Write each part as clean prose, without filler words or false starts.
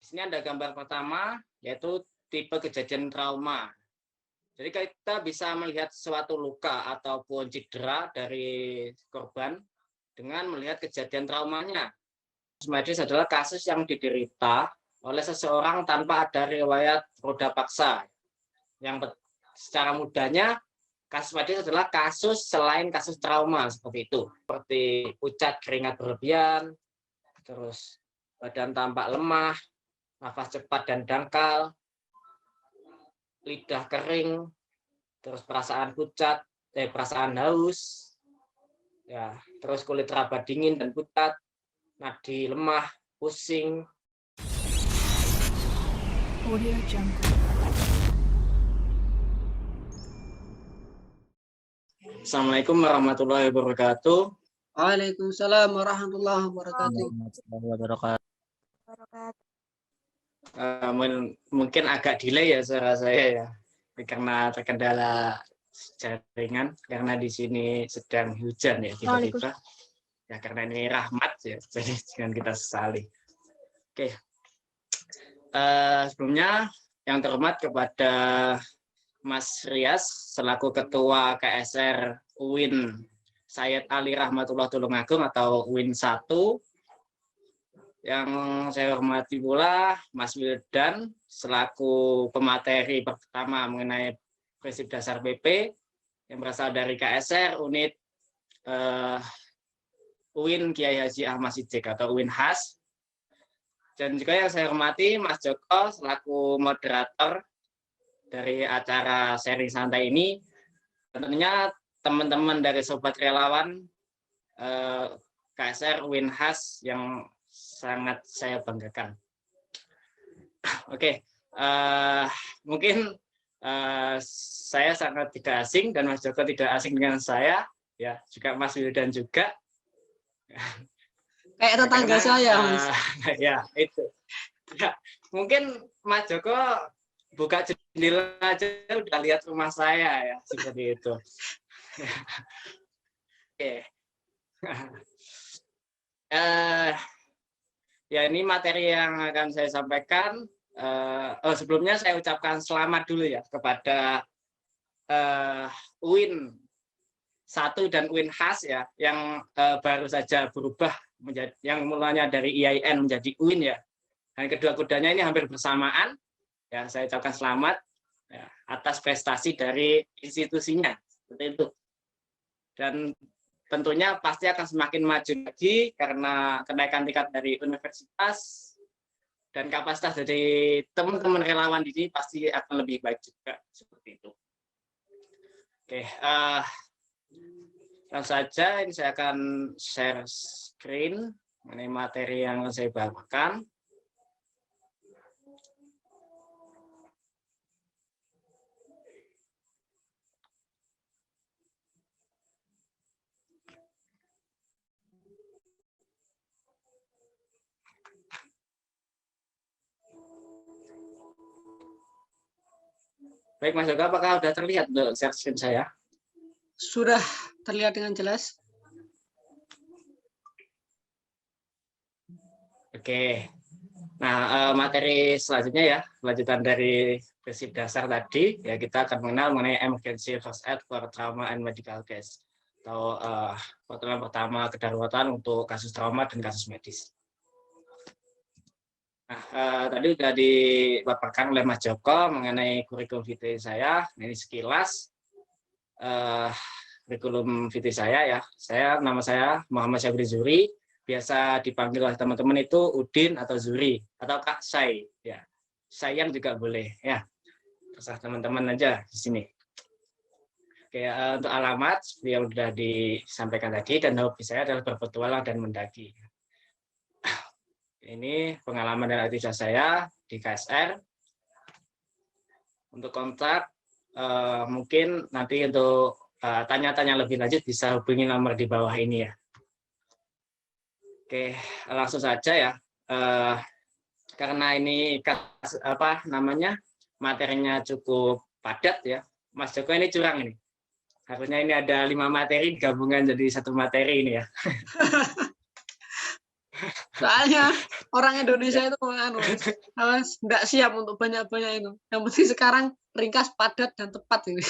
sini ada gambar pertama, yaitu tipe kejadian trauma. Jadi kita bisa melihat suatu luka ataupun cedera dari korban dengan melihat kejadian traumanya. Kasus medis adalah kasus yang diderita oleh seseorang tanpa ada riwayat roda paksa. Yang secara mudahnya, kasus medis adalah kasus selain kasus trauma seperti itu. Seperti pucat keringat berlebihan, terus badan tampak lemah, nafas cepat dan dangkal, lidah kering, terus perasaan pucat, perasaan haus, ya, terus kulit raba dingin dan pucat, nadi lemah, pusing. Audio Jungle. Assalamualaikum warahmatullahi wabarakatuh. Waalaikumsalam warahmatullahi wabarakatuh. Mungkin agak delay ya suara saya ya, karena terkendala jaringan, karena di sini sedang hujan ya tiba-tiba. Ya karena ini rahmat ya, jadi jangan kita sesali. Oke. Sebelumnya yang terhormat kepada Mas Rias selaku Ketua KSR UIN Sayyid Ali Rahmatullah Tulungagung atau UIN 1. Yang saya hormati pula Mas Wildan selaku pemateri pertama mengenai prinsip dasar PP yang berasal dari KSR unit UIN Kiai Haji Ahmad Siddiq atau UIN HAS. Dan juga yang saya hormati Mas Joko selaku moderator dari acara sharing santai ini. Tentunya teman-teman dari Sobat Relawan KSR UIN HAS yang sangat saya banggakan. Oke, mungkin saya sangat tidak asing dan Mas Joko tidak asing dengan saya, ya juga Mas Wildan juga. Kayak tetangga saya, Mas. Ya itu. Ya, mungkin Mas Joko buka jendela aja udah lihat rumah saya ya seperti itu. Oke. Ya ini materi yang akan saya sampaikan. Sebelumnya saya ucapkan selamat dulu ya kepada UIN 1 dan UIN HAS ya yang baru saja berubah menjadi, yang mulanya dari IAIN menjadi UIN ya. Dan kedua-keduanya ini hampir bersamaan. Ya, saya ucapkan selamat ya, atas prestasi dari institusinya seperti itu. Dan tentunya pasti akan semakin maju lagi karena kenaikan tingkat dari universitas dan kapasitas dari teman-teman relawan ini pasti akan lebih baik juga seperti itu. Oke, langsung saja ini saya akan share screen mengenai materi yang saya bawakan. Baik Mas Yoga, apakah sudah terlihat untuk share screen saya? Sudah terlihat dengan jelas. Oke. Nah, materi selanjutnya ya, lanjutan dari prinsip dasar tadi, ya kita akan mengenal mengenai emergency first aid for trauma and medical case, atau pertolongan pertama kedaruratan untuk kasus trauma dan kasus medis. Nah, tadi sudah dipaparkan oleh Mas Joko mengenai kurikulum vitae saya. Ini sekilas kurikulum vitae saya ya. Nama saya Muhammad Syabri Zuri. Biasa dipanggil oleh teman-teman itu Udin atau Zuri atau Kak Say. Ya, sayang juga boleh ya. Terserah teman-teman aja di sini. Oke, untuk alamat seperti yang sudah disampaikan tadi, dan hobi saya adalah berpetualang dan mendaki. Ini pengalaman dan aktivitas saya di KSR. Untuk kontak, mungkin nanti untuk tanya-tanya lebih lanjut bisa hubungi nomor di bawah ini ya. Oke, langsung saja ya. Karena ini materinya cukup padat ya. Mas Joko ini curang ini. Harusnya ini ada 5 materi gabungan jadi 1 materi ini ya. Soalnya orang Indonesia itu nggak siap untuk banyak-banyak itu. Yang penting sekarang ringkas, padat, dan tepat ini.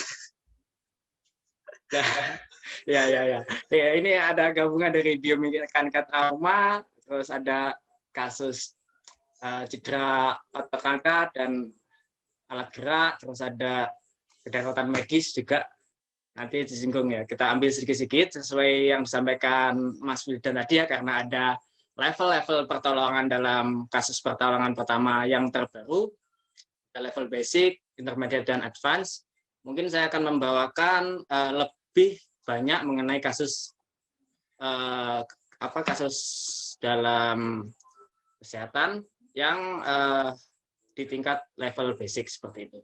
Ya, ya, ya. Ya, ini ada gabungan dari biomekanika trauma, terus ada kasus cedera otot rangka dan alat gerak, terus ada kedaruratan medis juga. Nanti disinggung ya. Kita ambil sedikit-sedikit sesuai yang disampaikan Mas Wildan tadi ya, karena ada level-level pertolongan dalam kasus pertolongan pertama yang terbaru, level basic, intermediate, dan advance. Mungkin saya akan membawakan lebih banyak mengenai kasus kasus dalam kesehatan yang di tingkat level basic seperti itu.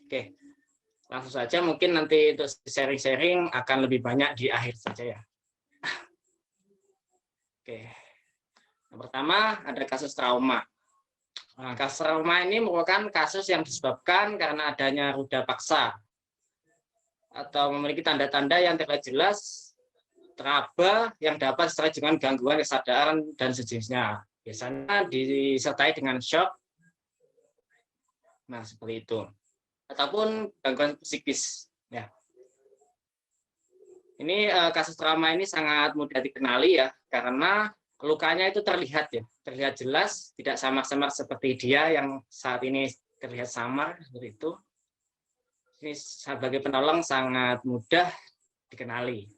Oke, langsung saja, mungkin nanti untuk sharing-sharing akan lebih banyak di akhir saja ya. Oke, yang pertama ada kasus trauma. Nah, kasus trauma ini merupakan kasus yang disebabkan karena adanya ruda paksa atau memiliki tanda-tanda yang tidak jelas, teraba yang dapat disertai dengan gangguan kesadaran dan sejenisnya. Biasanya disertai dengan shock. Nah, seperti itu. Ataupun gangguan psikis. Ya. Ini kasus trauma ini sangat mudah dikenali ya, karena lukanya itu terlihat ya, terlihat jelas, tidak samar-samar seperti dia yang saat ini terlihat samar seperti itu. Ini sebagai penolong sangat mudah dikenali.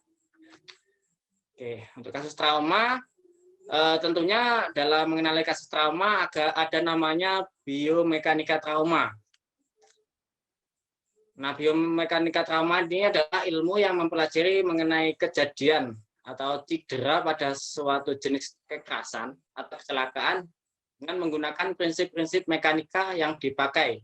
Oke, untuk kasus trauma, tentunya dalam mengenali kasus trauma ada namanya biomekanika trauma. Nah, biomekanika trauma ini adalah ilmu yang mempelajari mengenai kejadian atau cedera pada suatu jenis kekerasan atau kecelakaan dengan menggunakan prinsip-prinsip mekanika yang dipakai.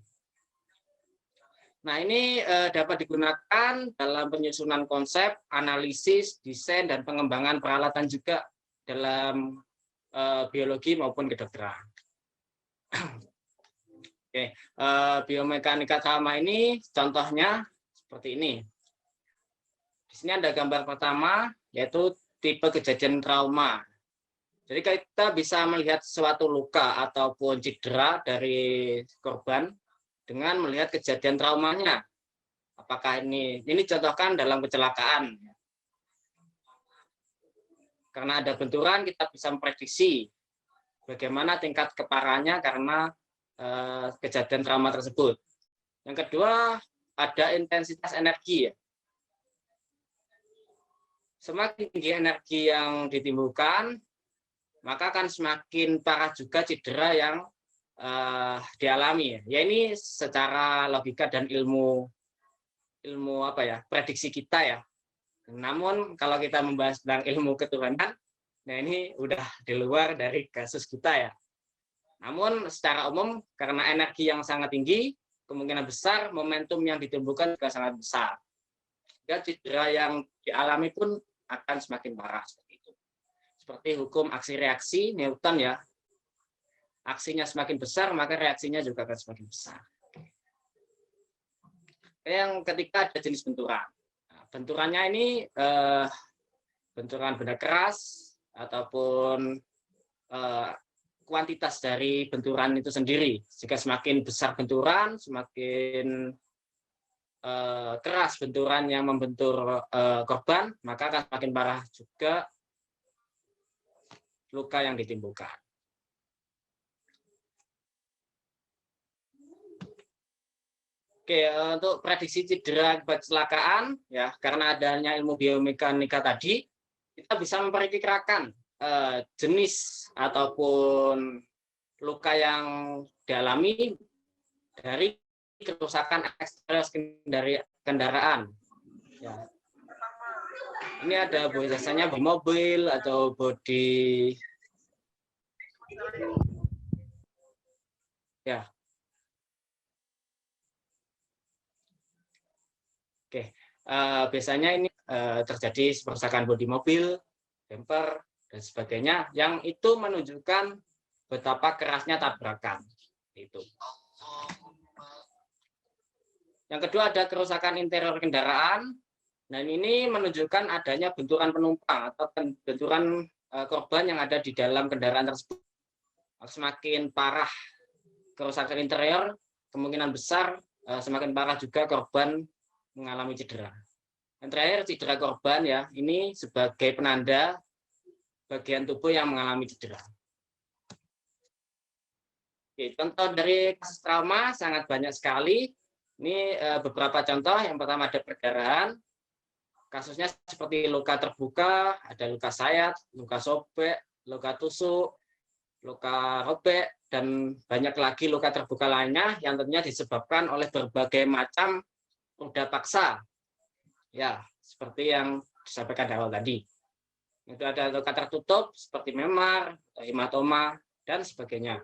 Nah, ini dapat digunakan dalam penyusunan konsep, analisis, desain, dan pengembangan peralatan juga dalam biologi maupun kedokteran. Oke, biomekanika trauma ini contohnya seperti ini. Di sini ada gambar pertama, yaitu tipe kejadian trauma. Jadi kita bisa melihat suatu luka ataupun cedera dari korban dengan melihat kejadian traumanya. Apakah ini contohkan dalam kecelakaan. Karena ada benturan, kita bisa memprediksi bagaimana tingkat keparahannya karena kejadian trauma tersebut. Yang kedua, ada intensitas energi. Semakin tinggi energi yang ditimbulkan, maka akan semakin parah juga cedera yang dialami. Ya, ini secara logika dan ilmu prediksi kita ya. Namun kalau kita membahas tentang ilmu ketuhanan, nah ini udah di luar dari kasus kita ya. Namun secara umum karena energi yang sangat tinggi, kemungkinan besar momentum yang ditimbulkan juga sangat besar. Dan cedera yang dialami pun akan semakin parah seperti itu. Seperti hukum aksi reaksi Newton ya. Aksinya semakin besar, maka reaksinya juga akan semakin besar. Yang ketiga ada jenis benturan. Nah, benturannya ini benturan benda keras ataupun kuantitas dari benturan itu sendiri. Jika semakin besar benturan, semakin keras benturan yang membentur korban, maka akan semakin parah juga luka yang ditimbulkan. Oke, untuk prediksi cedera akibat kecelakaan, ya karena adanya ilmu biomekanika tadi, kita bisa memperkirakan jenis ataupun luka yang dialami dari kerusakan eksterior dari kendaraan. Ya. Ini ada biasanya bodi mobil atau bodi ya. Oke, biasanya ini terjadi kerusakan bodi mobil, bumper, dan sebagainya, yang itu menunjukkan betapa kerasnya tabrakan. Itu. Yang kedua ada kerusakan interior kendaraan. Nah, ini menunjukkan adanya benturan penumpang atau benturan korban yang ada di dalam kendaraan tersebut. Semakin parah kerusakan interior, kemungkinan besar semakin parah juga korban mengalami cedera. Dan terakhir, cedera korban ya, ini sebagai penanda bagian tubuh yang mengalami cedera. Oke, contoh dari kasus trauma sangat banyak sekali. Ini beberapa contoh. Yang pertama ada perdarahan. Kasusnya seperti luka terbuka, ada luka sayat, luka sobek, luka tusuk, luka robek, dan banyak lagi luka terbuka lainnya yang tentunya disebabkan oleh berbagai macam roda paksa. Ya, seperti yang disampaikan di awal tadi. Itu ada luka tertutup seperti memar, hematoma, dan sebagainya.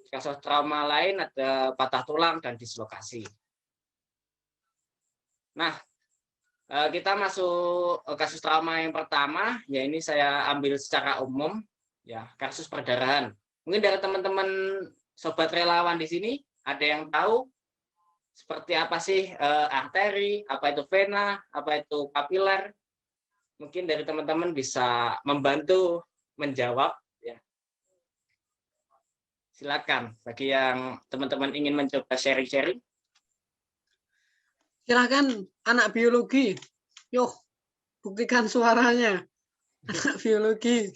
Kasus trauma lain ada patah tulang dan dislokasi. Nah, kita masuk kasus trauma yang pertama, ya ini saya ambil secara umum, ya kasus perdarahan. Mungkin dari teman-teman sobat relawan di sini ada yang tahu seperti apa sih arteri, apa itu vena, apa itu kapiler. Mungkin dari teman-teman bisa membantu menjawab. Ya. Silakan bagi yang teman-teman ingin mencoba sharing-sharing. Silakan anak biologi. Yuk, buktikan suaranya. Anak biologi.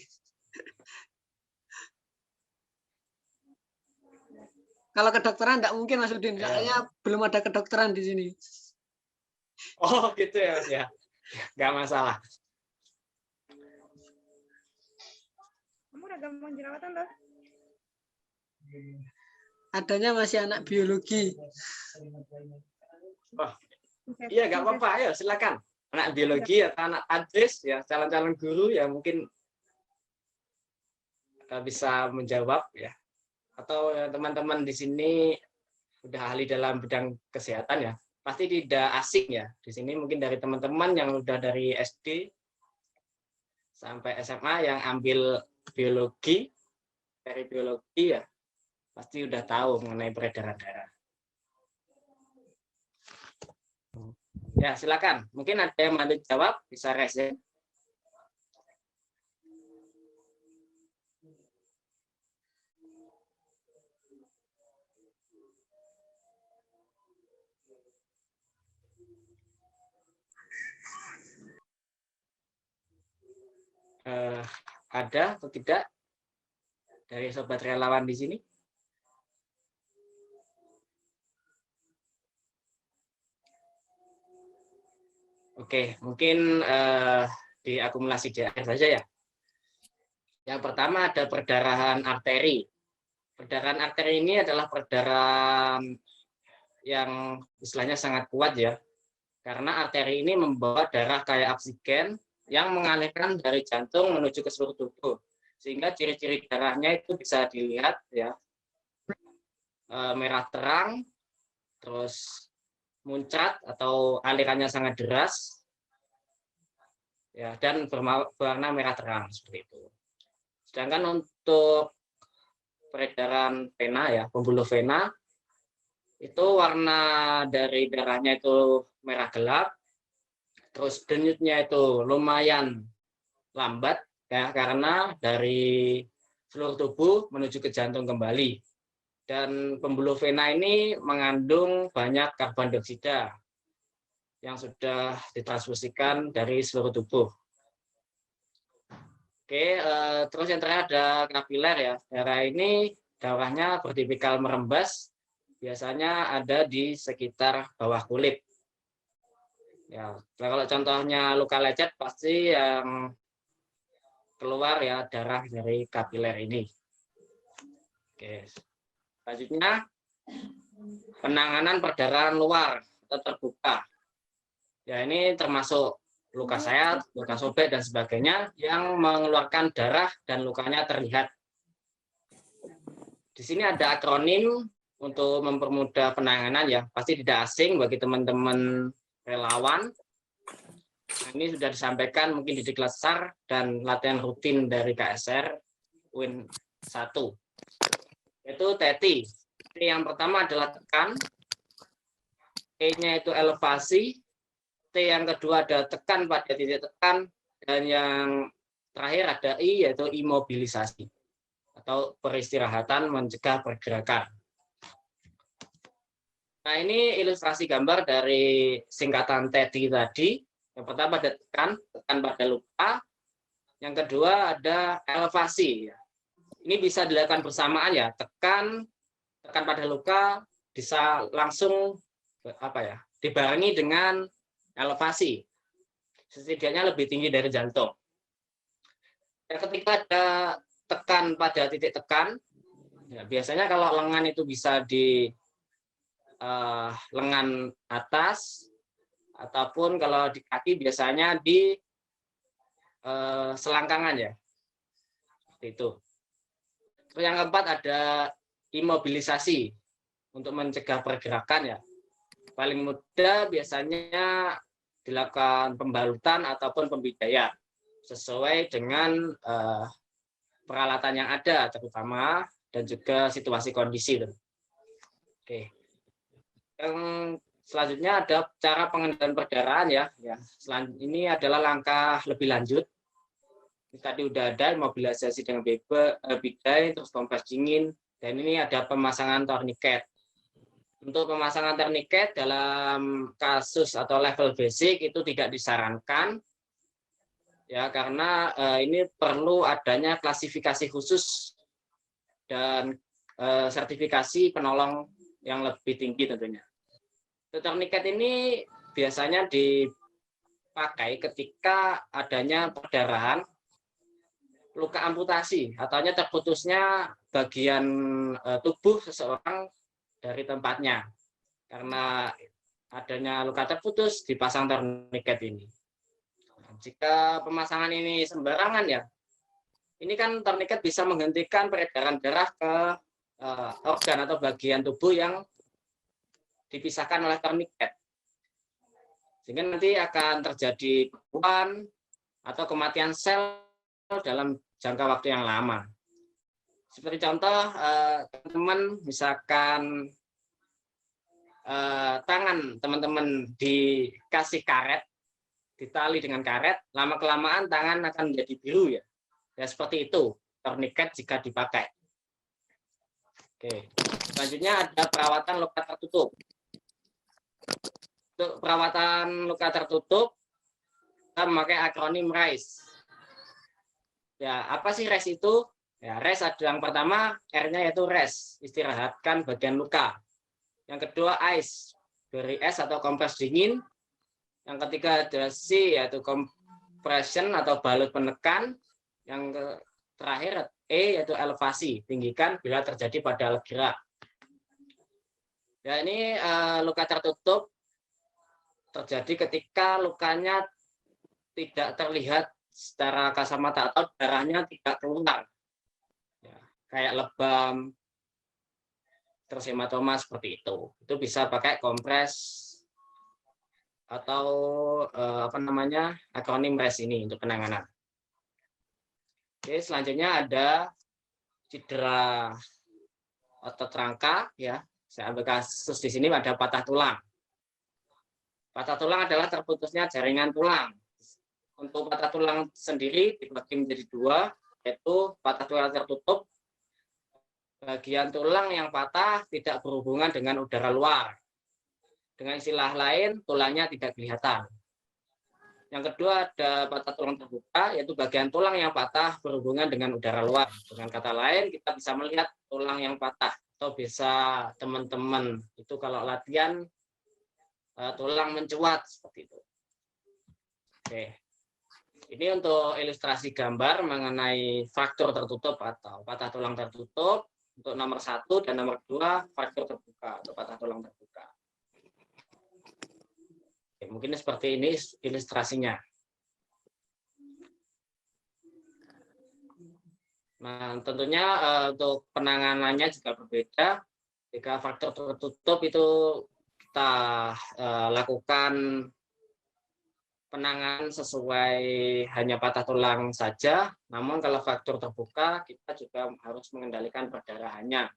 Kalau kedokteran enggak mungkin Mas Udin. Soalnya belum ada kedokteran di sini. Oh, gitu ya, Mas ya. Enggak masalah. Kamu udah gampang jerawatan loh. Adanya masih anak biologi. Oh, iya, nggak apa-apa. Ayo, silakan. Anak biologi atau anak adres, ya calon-calon guru ya mungkin bisa menjawab ya. Atau teman-teman di sini udah ahli dalam bidang kesehatan ya. Pasti tidak asing ya. Di sini mungkin dari teman-teman yang udah dari SD sampai SMA yang ambil biologi, dari biologi ya, pasti udah tahu mengenai peredaran darah. Ya, silakan. Mungkin ada yang mau jawab, bisa raise ya. Ada atau tidak dari sobat relawan di sini? Oke, mungkin diakumulasi di akhir saja ya. Yang pertama ada perdarahan arteri. Perdarahan arteri ini adalah perdarahan yang istilahnya sangat kuat ya. Karena arteri ini membawa darah kayak oksigen yang mengalirkan dari jantung menuju ke seluruh tubuh. Sehingga ciri-ciri darahnya itu bisa dilihat ya. Merah terang, terus muncrat atau alirannya sangat deras, ya, dan berwarna merah terang seperti itu. Sedangkan untuk peredaran vena ya, pembuluh vena itu warna dari darahnya itu merah gelap, terus denyutnya itu lumayan lambat ya karena dari seluruh tubuh menuju ke jantung kembali. Dan pembuluh vena ini mengandung banyak karbon dioksida yang sudah ditransfusikan dari seluruh tubuh. Oke, terus yang terakhir ada kapiler ya. Darah ini darahnya bertipikal merembas, biasanya ada di sekitar bawah kulit. Ya, kalau contohnya luka lecet pasti yang keluar ya darah dari kapiler ini. Oke. Selanjutnya, penanganan perdarahan luar atau terbuka. Ya, ini termasuk luka sayat, luka sobek, dan sebagainya yang mengeluarkan darah dan lukanya terlihat. Di sini ada akronim untuk mempermudah penanganan ya. Pasti tidak asing bagi teman-teman relawan. Ini sudah disampaikan mungkin di kelas SAR dan latihan rutin dari KSR UIN 1. Itu TETI. Yang pertama adalah tekan, E-nya itu elevasi, T yang kedua ada tekan pada titik tekan, dan yang terakhir ada I, yaitu imobilisasi atau peristirahatan mencegah pergerakan. Nah, ini ilustrasi gambar dari singkatan TEDI tadi. Yang pertama ada tekan pada luka. Yang kedua ada elevasi. Ini bisa dilakukan bersamaan ya. Tekan pada luka bisa langsung dibarengi dengan elevasi. Setidaknya lebih tinggi dari jantung. Ketika ada tekan pada titik tekan, ya, biasanya kalau lengan itu bisa di lengan atas, ataupun kalau di kaki biasanya di selangkangan ya, seperti itu. Terus yang keempat ada imobilisasi untuk mencegah pergerakan ya. Paling mudah biasanya dilakukan pembalutan ataupun pembidayaan sesuai dengan peralatan yang ada terutama dan juga situasi kondisi. Oke. Yang selanjutnya ada cara pengendalian perdarahan ya. Ini adalah langkah lebih lanjut. Ini tadi udah ada imobilisasi dengan bidai, terus kompres dingin, dan ini ada pemasangan tourniquet. Untuk pemasangan tourniquet dalam kasus atau level basic itu tidak disarankan ya, karena ini perlu adanya klasifikasi khusus dan sertifikasi penolong yang lebih tinggi tentunya. Tourniquet ini biasanya dipakai ketika adanya perdarahan, luka amputasi, atau terputusnya bagian tubuh seseorang dari tempatnya. Karena adanya luka terputus, dipasang tourniquet ini. Jika pemasangan ini sembarangan ya, ini kan tourniquet bisa menghentikan peredaran darah ke organ atau bagian tubuh yang dipisahkan oleh tourniquet. Sehingga nanti akan terjadi bekuan atau kematian sel dalam jangka waktu yang lama. Seperti contoh, teman-teman misalkan tangan teman-teman dikasih karet, ditali dengan karet, lama-kelamaan tangan akan menjadi biru ya. Ya seperti itu, tourniquet jika dipakai. Oke. Selanjutnya ada perawatan luka tertutup. Untuk perawatan luka tertutup, kita memakai akronim RISE. Ya, apa sih RISE itu? Ya, RISE ada yang pertama, R-nya yaitu rest, istirahatkan bagian luka. Yang kedua, ICE, beri es atau kompres dingin. Yang ketiga ada C, yaitu compression atau balut penekan. Yang terakhir E, yaitu elevasi, tinggikan bila terjadi pada alat gerak. Ya, ini luka tertutup terjadi ketika lukanya tidak terlihat secara kasat mata atau darahnya tidak keluar. Ya, kayak lebam, terus hematoma seperti itu. Itu bisa pakai kompres atau akronim RISE ini untuk penanganan. Oke, selanjutnya ada cedera otot rangka ya. Saya ambil kasus di sini ada patah tulang. Patah tulang adalah terputusnya jaringan tulang. Untuk patah tulang sendiri dibagi menjadi dua, yaitu patah tulang tertutup. Bagian tulang yang patah tidak berhubungan dengan udara luar. Dengan istilah lain, tulangnya tidak kelihatan. Yang kedua ada patah tulang terbuka, yaitu bagian tulang yang patah berhubungan dengan udara luar. Dengan kata lain, kita bisa melihat tulang yang patah. Atau bisa teman-teman itu kalau latihan tulang mencuat seperti itu. Oke. Ini untuk ilustrasi gambar mengenai fraktur tertutup atau patah tulang tertutup untuk nomor 1 dan nomor 2 fraktur terbuka atau patah tulang terbuka. Oke, mungkin seperti ini ilustrasinya. Nah, tentunya untuk penanganannya juga berbeda. Jika fraktur tertutup itu kita lakukan penanganan sesuai hanya patah tulang saja. Namun kalau fraktur terbuka kita juga harus mengendalikan perdarahannya.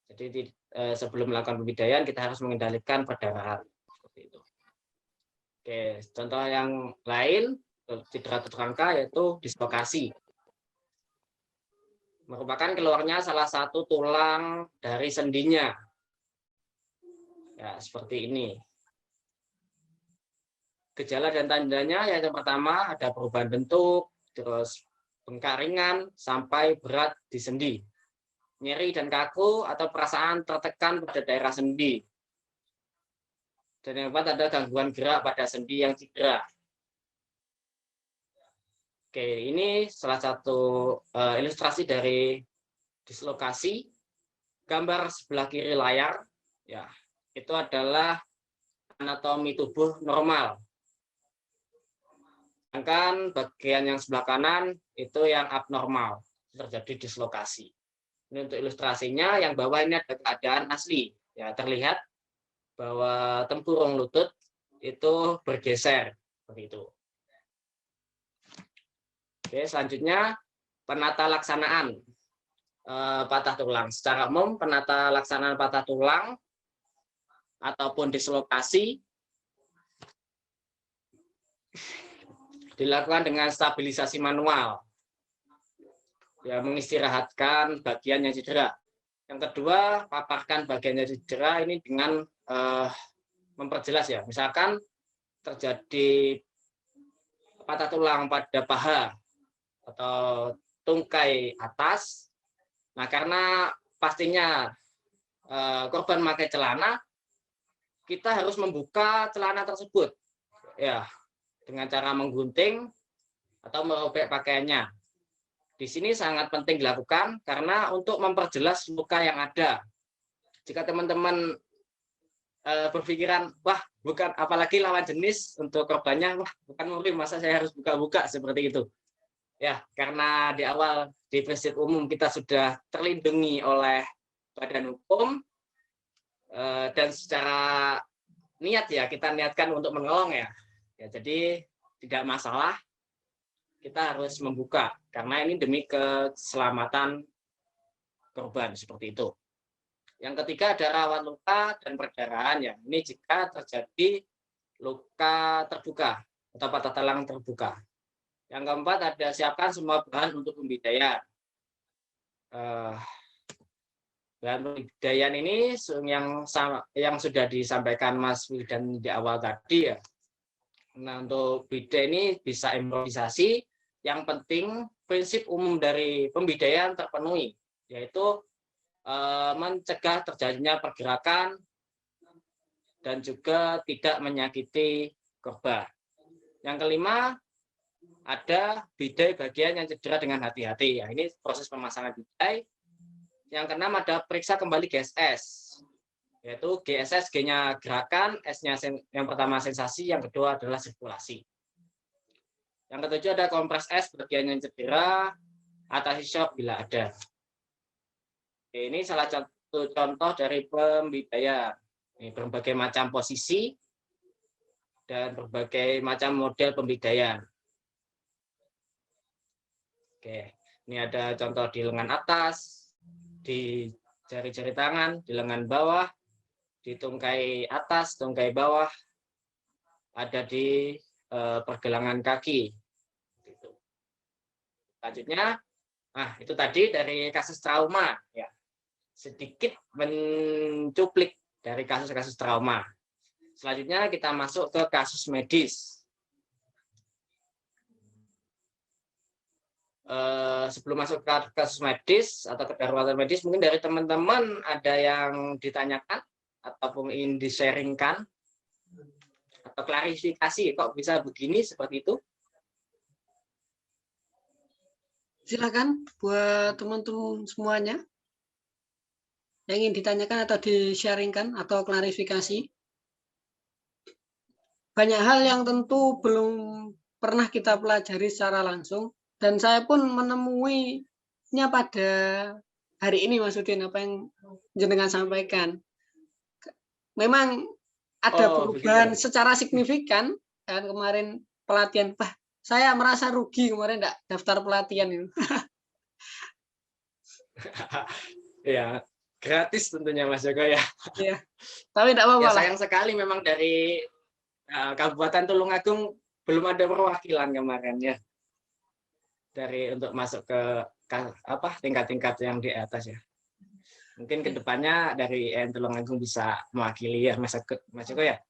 Jadi sebelum melakukan pembidayaan kita harus mengendalikan perdarahan seperti itu. Oke, contoh yang lain Cedera tulang yaitu dislokasi. Merupakan keluarnya salah satu tulang dari sendinya. Ya, seperti ini. Gejala dan tandanya yang pertama ada perubahan bentuk, terus bengkak ringan sampai berat di sendi. Nyeri dan kaku atau perasaan tertekan pada daerah sendi. Dan yang keempat ada gangguan gerak pada sendi yang cedera. Oke, ini salah satu ilustrasi dari dislokasi. Gambar sebelah kiri layar, ya, itu adalah anatomi tubuh normal. Sedangkan bagian yang sebelah kanan itu yang abnormal, terjadi dislokasi. Ini untuk ilustrasinya, yang bawah ini ada keadaan asli. Ya, terlihat bahwa tempurung lutut itu bergeser seperti itu. Oke, selanjutnya penata laksanaan patah tulang. Secara umum penata laksanaan patah tulang ataupun dislokasi dilakukan dengan stabilisasi manual. Ya, mengistirahatkan bagian yang cedera. Yang kedua, paparkan bagian yang cedera ini dengan memperjelas ya. Misalkan terjadi patah tulang pada paha atau tungkai atas. Nah, karena pastinya korban memakai celana, kita harus membuka celana tersebut, ya, dengan cara menggunting atau merobek pakaiannya. Di sini sangat penting dilakukan karena untuk memperjelas luka yang ada. Jika teman-teman berpikiran, wah, bukan, apalagi lawan jenis untuk korbannya, wah, bukan murim, masa saya harus buka-buka seperti itu. Ya, karena di awal di prinsip umum kita sudah terlindungi oleh badan hukum dan secara niat ya kita niatkan untuk menolong ya. Ya, jadi tidak masalah kita harus membuka karena ini demi keselamatan korban seperti itu. Yang ketiga ada rawat luka dan perdarahan ya. Ini jika terjadi luka terbuka atau patah tulang terbuka. Yang keempat ada siapkan semua bahan untuk pembidayaan. Bahan pembidayaan ini yang sudah disampaikan Mas Wildan di awal tadi ya. Nah, untuk bidan ini bisa improvisasi. Yang penting prinsip umum dari pembidayaan terpenuhi, yaitu mencegah terjadinya pergerakan dan juga tidak menyakiti korban. Yang kelima, ada bidai bagian yang cedera dengan hati-hati. Ya, ini proses pemasangan bidai. Yang keenam ada periksa kembali GSS, yaitu GSS, G-nya gerakan, S-nya yang pertama sensasi, yang kedua adalah sirkulasi. Yang ketujuh ada kompres S bagian yang cedera, atasi shock bila ada. Ini salah satu contoh dari pembidayaan. Ini berbagai macam posisi dan berbagai macam model pembidayaan. Oke, ini ada contoh di lengan atas, di jari-jari tangan, di lengan bawah, di tungkai atas, tungkai bawah, ada di pergelangan kaki. Selanjutnya, nah itu tadi dari kasus trauma, ya, sedikit mencuplik dari kasus-kasus trauma. Selanjutnya kita masuk ke kasus medis. Sebelum masuk ke kasus medis atau kedaruratan medis, mungkin dari teman-teman ada yang ditanyakan ataupun ingin di-sharingkan atau klarifikasi kok bisa begini seperti itu. Silakan buat teman-teman semuanya yang ingin ditanyakan atau di-sharingkan atau klarifikasi. Banyak hal yang tentu belum pernah kita pelajari secara langsung. Dan saya pun menemuinya pada hari ini, Mas Udin, apa yang jenengan sampaikan. Memang ada perubahan secara signifikan. Dan kemarin pelatihan, saya merasa rugi kemarin enggak daftar pelatihan itu. Ya, gratis tentunya Mas Joko ya. Iya. Tapi enggak apa-apa ya, sayang sekali memang dari Kabupaten Tulungagung belum ada perwakilan kemarin ya dari untuk masuk ke tingkat-tingkat yang di atas ya. Mungkin kedepannya dari Tulungagung bisa mewakili ya Mas Joko ya.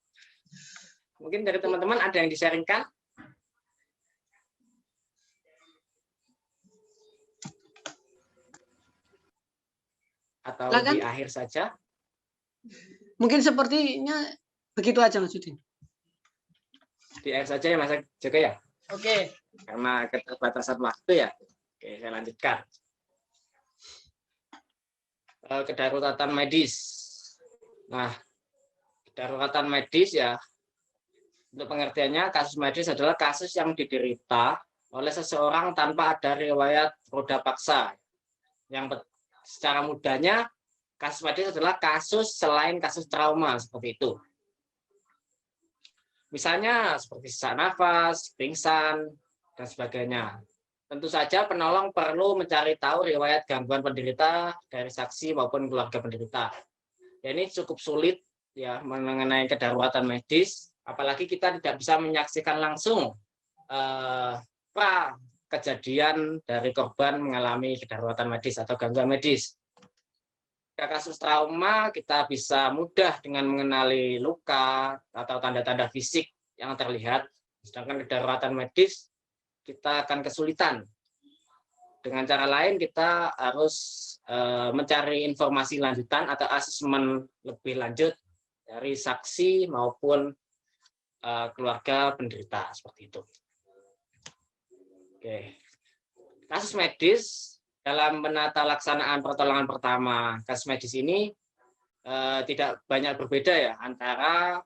Mungkin dari teman-teman ada yang di-sharingkan? Atau Silakan. di akhir saja? Mungkin sepertinya begitu aja Mas Udin. Di akhir saja ya Mas Joko ya? Oke. Karena keterbatasan waktu ya. Oke, saya lanjutkan. Kedaruratan medis. Nah, kedaruratan medis ya, untuk pengertiannya kasus medis adalah kasus yang diderita oleh seseorang tanpa ada riwayat roda paksa. Yang secara mudahnya kasus medis adalah kasus selain kasus trauma seperti itu. Misalnya seperti sesak nafas, pingsan, dan sebagainya. Tentu saja penolong perlu mencari tahu riwayat gangguan penderita dari saksi maupun keluarga penderita. Ya, ini cukup sulit ya mengenai kedaruratan medis, apalagi kita tidak bisa menyaksikan langsung kejadian dari korban mengalami kedaruratan medis atau gangguan medis. Pada kasus trauma kita bisa mudah dengan mengenali luka atau tanda-tanda fisik yang terlihat, sedangkan kedaruratan medis kita akan kesulitan. Dengan cara lain kita harus mencari informasi lanjutan atau asesmen lebih lanjut dari saksi maupun keluarga penderita seperti itu. Oke. Kasus medis dalam penata laksanaan pertolongan pertama, kasus medis ini tidak banyak berbeda ya antara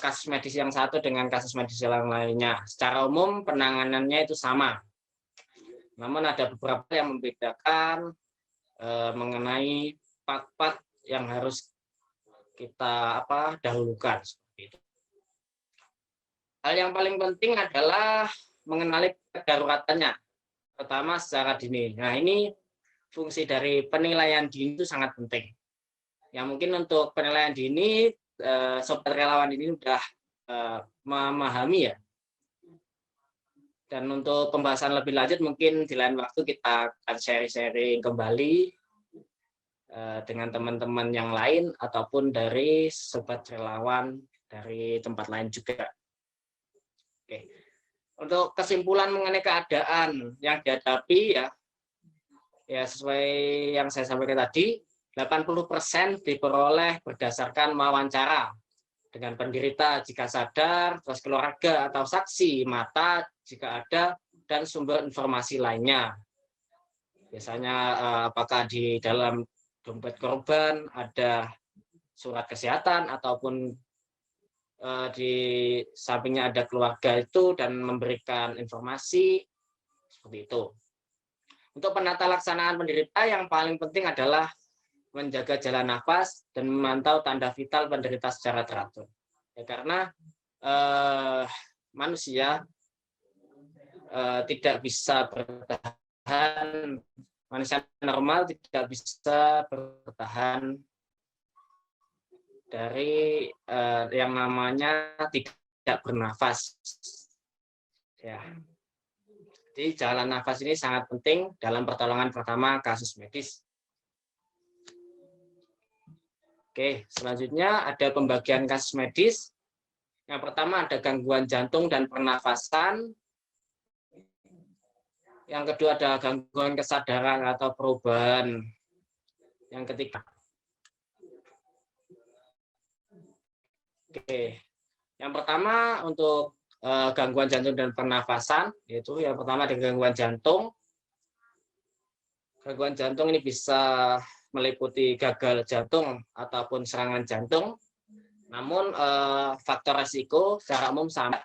kasus medis yang satu dengan kasus medis yang lainnya. Secara umum penanganannya itu sama. Namun ada beberapa yang membedakan mengenai part-part yang harus kita dahulukan seperti itu. Hal yang paling penting adalah mengenali kedaruratannya, pertama secara dini. Nah, ini fungsi dari penilaian dini itu sangat penting. Ya, mungkin untuk penilaian dini sobat relawan ini sudah memahami ya. Dan untuk pembahasan lebih lanjut mungkin di lain waktu kita akan sharing-sharing kembali dengan teman-teman yang lain ataupun dari sobat relawan dari tempat lain juga. Oke. Untuk kesimpulan mengenai keadaan yang dihadapi ya sesuai yang saya sampaikan tadi, 80% diperoleh berdasarkan wawancara dengan penderita jika sadar, terus keluarga atau saksi mata jika ada, dan sumber informasi lainnya. Biasanya apakah di dalam dompet korban ada surat kesehatan ataupun di sampingnya ada keluarga itu dan memberikan informasi seperti itu. Untuk penata laksanaan penderita yang paling penting adalah menjaga jalan nafas dan memantau tanda vital penderita secara teratur. Ya, karena manusia tidak bisa bertahan, manusia normal tidak bisa bertahan dari yang namanya tidak bernafas. Ya. Jadi jalan nafas ini sangat penting dalam pertolongan pertama kasus medis. Oke, selanjutnya ada pembagian kasus medis. Yang pertama ada gangguan jantung dan pernafasan. Yang kedua ada gangguan kesadaran atau perubahan. Yang ketiga. Oke, yang pertama untuk gangguan jantung dan pernafasan, yaitu yang pertama ada gangguan jantung. Gangguan jantung ini bisa meliputi gagal jantung ataupun serangan jantung. Namun faktor resiko secara umum sama.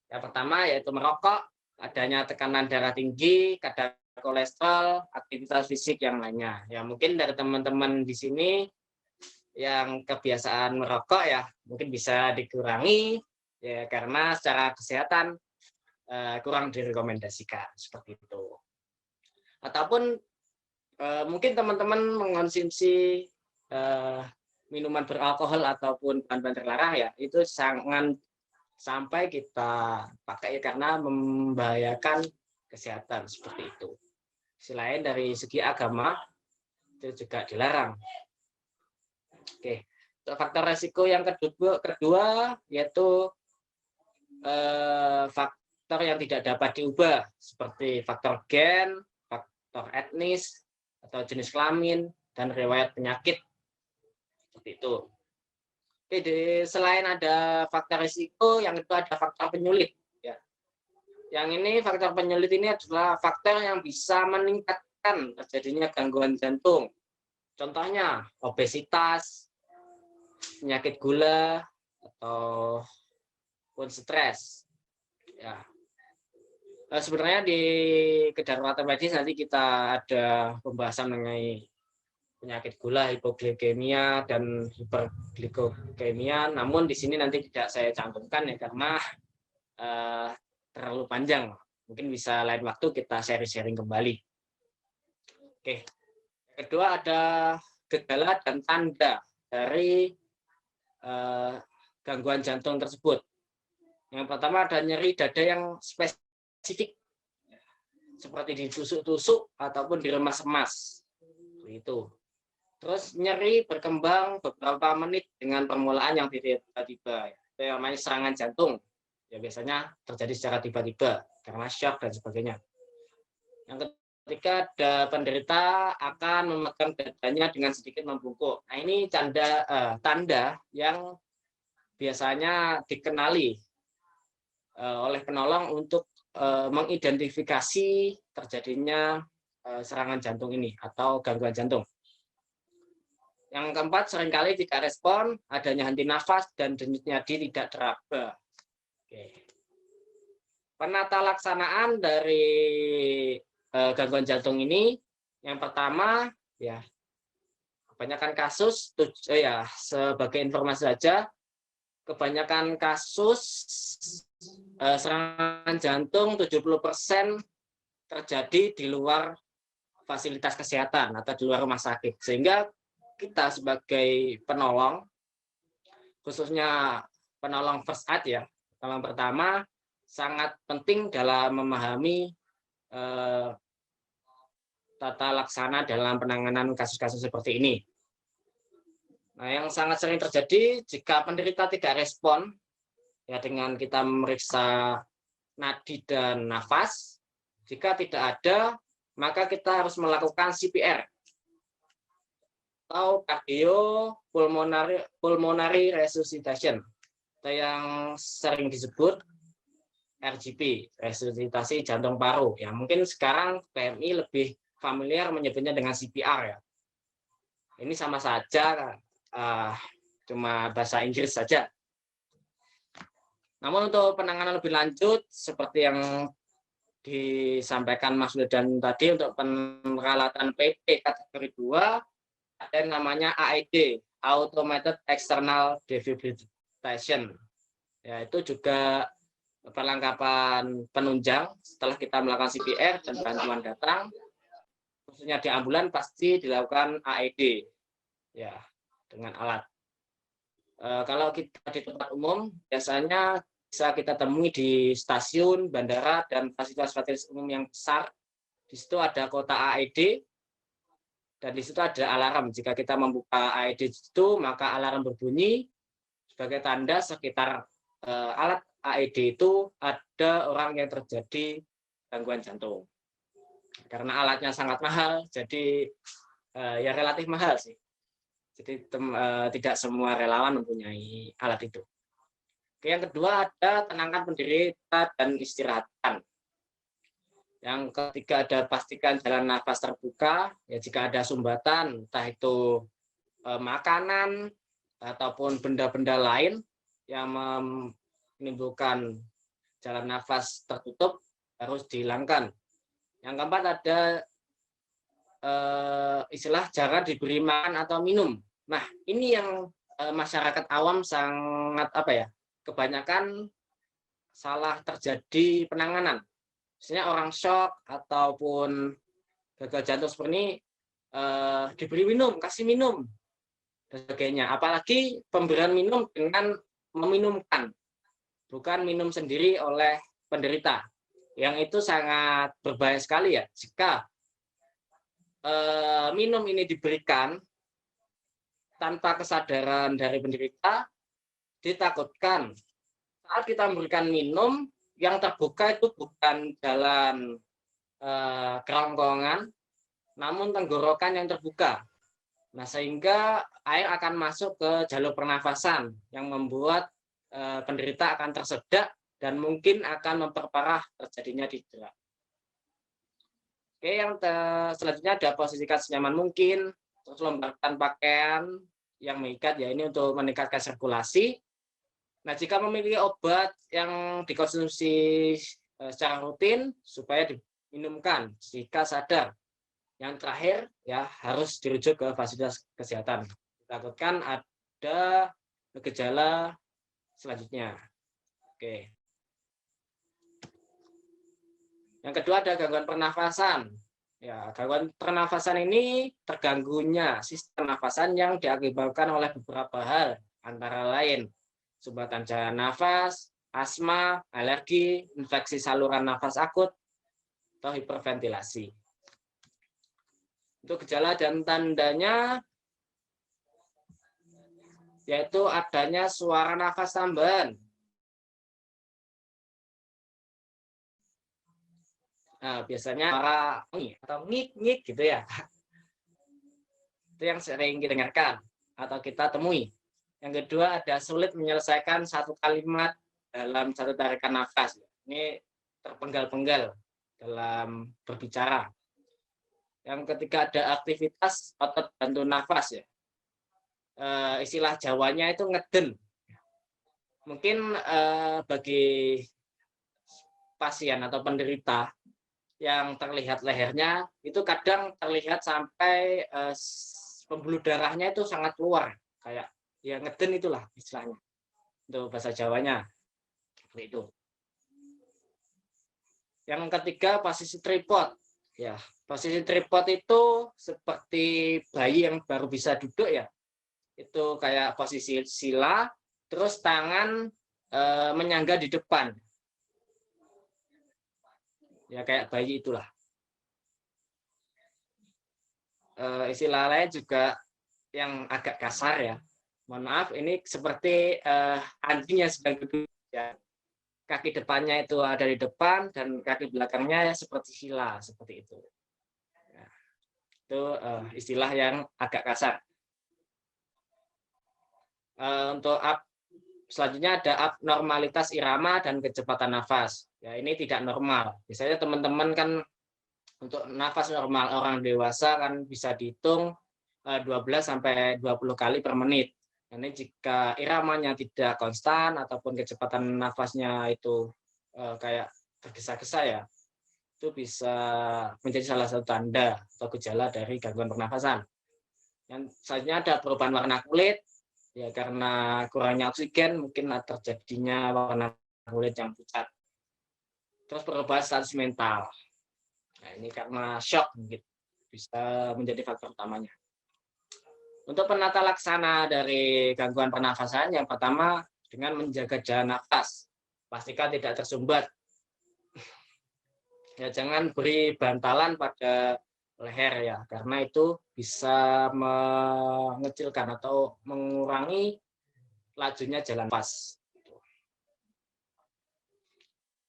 Yang pertama yaitu merokok, adanya tekanan darah tinggi, kadar kolesterol, aktivitas fisik yang lainnya. Ya mungkin dari teman-teman di sini yang kebiasaan merokok ya mungkin bisa dikurangi ya karena secara kesehatan kurang direkomendasikan seperti itu. Ataupun mungkin teman-teman mengonsumsi minuman beralkohol ataupun bahan-bahan terlarang ya itu sangat sampai kita pakai karena membahayakan kesehatan seperti itu. Selain dari segi agama itu juga dilarang. Oke, untuk faktor resiko yang kedua yaitu faktor yang tidak dapat diubah seperti faktor gen, faktor etnis atau jenis kelamin dan riwayat penyakit seperti itu. Oke, selain ada faktor risiko, yang itu ada faktor penyulit. Ya. Yang ini faktor penyulit ini adalah faktor yang bisa meningkatkan terjadinya gangguan jantung. Contohnya obesitas, penyakit gula, atau pun stres. Ya. Nah, sebenarnya di kedaruratan medis nanti kita ada pembahasan mengenai penyakit gula, hipoglikemia, dan hiperglikemia. Namun di sini nanti tidak saya cantumkan ya karena terlalu panjang. Mungkin bisa lain waktu kita sharing-sharing kembali. Oke. Kedua ada gejala dan tanda dari gangguan jantung tersebut. Yang pertama ada nyeri dada yang spesifik, seperti ditusuk-tusuk ataupun diremas-remas. Itu. Terus nyeri berkembang beberapa menit dengan permulaan yang tiba-tiba. Itu namanya serangan jantung. Ya biasanya terjadi secara tiba-tiba karena shock dan sebagainya. Yang ketiga ada penderita akan memegang dadanya dengan sedikit membungkuk. Nah ini tanda yang biasanya dikenali oleh penolong untuk mengidentifikasi terjadinya serangan jantung ini atau gangguan jantung. Yang keempat, seringkali tidak respon, adanya henti nafas, dan denyut nadi tidak teraba. Oke. Penata laksanaan dari gangguan jantung ini, yang pertama, ya kebanyakan kasus, sebagai informasi saja, kebanyakan kasus serangan jantung 70% terjadi di luar fasilitas kesehatan atau di luar rumah sakit. Sehingga kita sebagai penolong, khususnya penolong first aid ya, penolong pertama, sangat penting dalam memahami tata laksana dalam penanganan kasus-kasus seperti ini. Nah, yang sangat sering terjadi jika penderita tidak respon, ya dengan kita memeriksa nadi dan nafas, jika tidak ada, maka kita harus melakukan CPR atau cardiopulmonary resuscitation, atau yang sering disebut RJP, resusitasi jantung paru. Ya, mungkin sekarang PMI lebih familiar menyebutnya dengan CPR ya. Ini sama saja, cuma bahasa Inggris saja. Namun untuk penanganan lebih lanjut, seperti yang disampaikan Mas Wildan tadi, untuk peralatan PP kategori 2, ada yang namanya AED, Automated External Defibrillation. Ya, itu juga perlengkapan penunjang setelah kita melakukan CPR dan bantuan datang, khususnya di ambulan pasti dilakukan AED, ya dengan alat. Kalau kita di tempat umum, biasanya bisa kita temui di stasiun, bandara, dan fasilitas-fasilitas umum yang besar. Di situ ada kotak AED, dan di situ ada alarm. Jika kita membuka AED itu, maka alarm berbunyi sebagai tanda sekitar alat AED itu ada orang yang terjadi gangguan jantung. Karena alatnya sangat mahal, jadi ya relatif mahal sih. Jadi tidak semua relawan mempunyai alat itu. Oke, yang kedua ada tenangkan penderita dan istirahatkan. Yang ketiga ada pastikan jalan nafas terbuka. Ya jika ada sumbatan, entah itu makanan ataupun benda-benda lain yang menimbulkan jalan nafas tertutup harus dihilangkan. Yang keempat ada istilah jangan diberi makan atau minum. Nah, ini yang masyarakat awam sangat kebanyakan salah terjadi penanganan. Misalnya orang shock ataupun gagal jantung seperti ini diberi minum, kasih minum dan sebagainya. Apalagi pemberian minum dengan meminumkan, bukan minum sendiri oleh penderita. Yang itu sangat berbahaya sekali ya jika minum ini diberikan tanpa kesadaran dari penderita. Ditakutkan saat kita memberikan minum yang terbuka itu bukan jalan kerongkongan, namun tenggorokan yang terbuka. Nah, sehingga air akan masuk ke jalur pernafasan yang membuat penderita akan tersedak dan mungkin akan memperparah terjadinya dihidrat. Oke, yang selanjutnya ada posisikan senyaman mungkin, terus longgarkan pakaian yang mengikat, ya ini untuk meningkatkan sirkulasi. Nah, jika memiliki obat yang dikonsumsi secara rutin supaya diminumkan jika sadar. Yang terakhir ya harus dirujuk ke fasilitas kesehatan. Ditakutkan ada gejala selanjutnya. Oke. Yang kedua ada gangguan pernafasan. Ya, gangguan pernafasan ini terganggunya sistem pernafasan yang diakibatkan oleh beberapa hal, antara lain sumbatan jalan nafas, asma, alergi, infeksi saluran nafas akut, atau hiperventilasi. Untuk gejala dan tandanya yaitu adanya suara nafas tambahan. Nah, biasanya suara atau ngik-ngik gitu ya. Itu yang sering didengarkan atau kita temui. Yang kedua ada sulit menyelesaikan satu kalimat dalam satu tarikan nafas. Ini terpenggal-penggal dalam berbicara. Yang ketiga ada aktivitas otot bantu nafas ya. Istilah Jawanya itu ngeden. Mungkin bagi pasien atau penderita yang terlihat lehernya itu kadang terlihat sampai pembuluh darahnya itu sangat keluar, kayak ya ngeden itulah istilahnya untuk bahasa Jawanya seperti itu. Yang ketiga posisi tripod ya. Posisi tripod itu seperti bayi yang baru bisa duduk ya. Itu kayak posisi sila, terus tangan menyangga di depan. Ya kayak bayi itulah. Istilah lain juga yang agak kasar ya. Mohon maaf, ini seperti anjing yang sedang duduk. Ya. Kaki depannya itu ada di depan dan kaki belakangnya ya seperti sila, seperti itu. Itu istilah yang agak kasar. Untuk selanjutnya ada abnormalitas irama dan kecepatan nafas. Ya, ini tidak normal. Biasanya teman-teman kan untuk nafas normal orang dewasa kan bisa dihitung 12 sampai 20 kali per menit. Ini jika iramanya tidak konstan ataupun kecepatan nafasnya itu kayak tergesa-gesa ya, itu bisa menjadi salah satu tanda atau gejala dari gangguan pernafasan. Yang selanjutnya ada perubahan warna kulit, ya karena kurangnya oksigen mungkin terjadinya warna kulit yang pucat. Terus perubahan status mental. Nah, ini karena shock mungkin bisa menjadi faktor utamanya. Untuk penata laksana dari gangguan pernafasan, yang pertama dengan menjaga jalan nafas, pastikan tidak tersumbat. Ya, jangan beri bantalan pada leher ya, karena itu bisa mengecilkan atau mengurangi lajunya jalan nafas.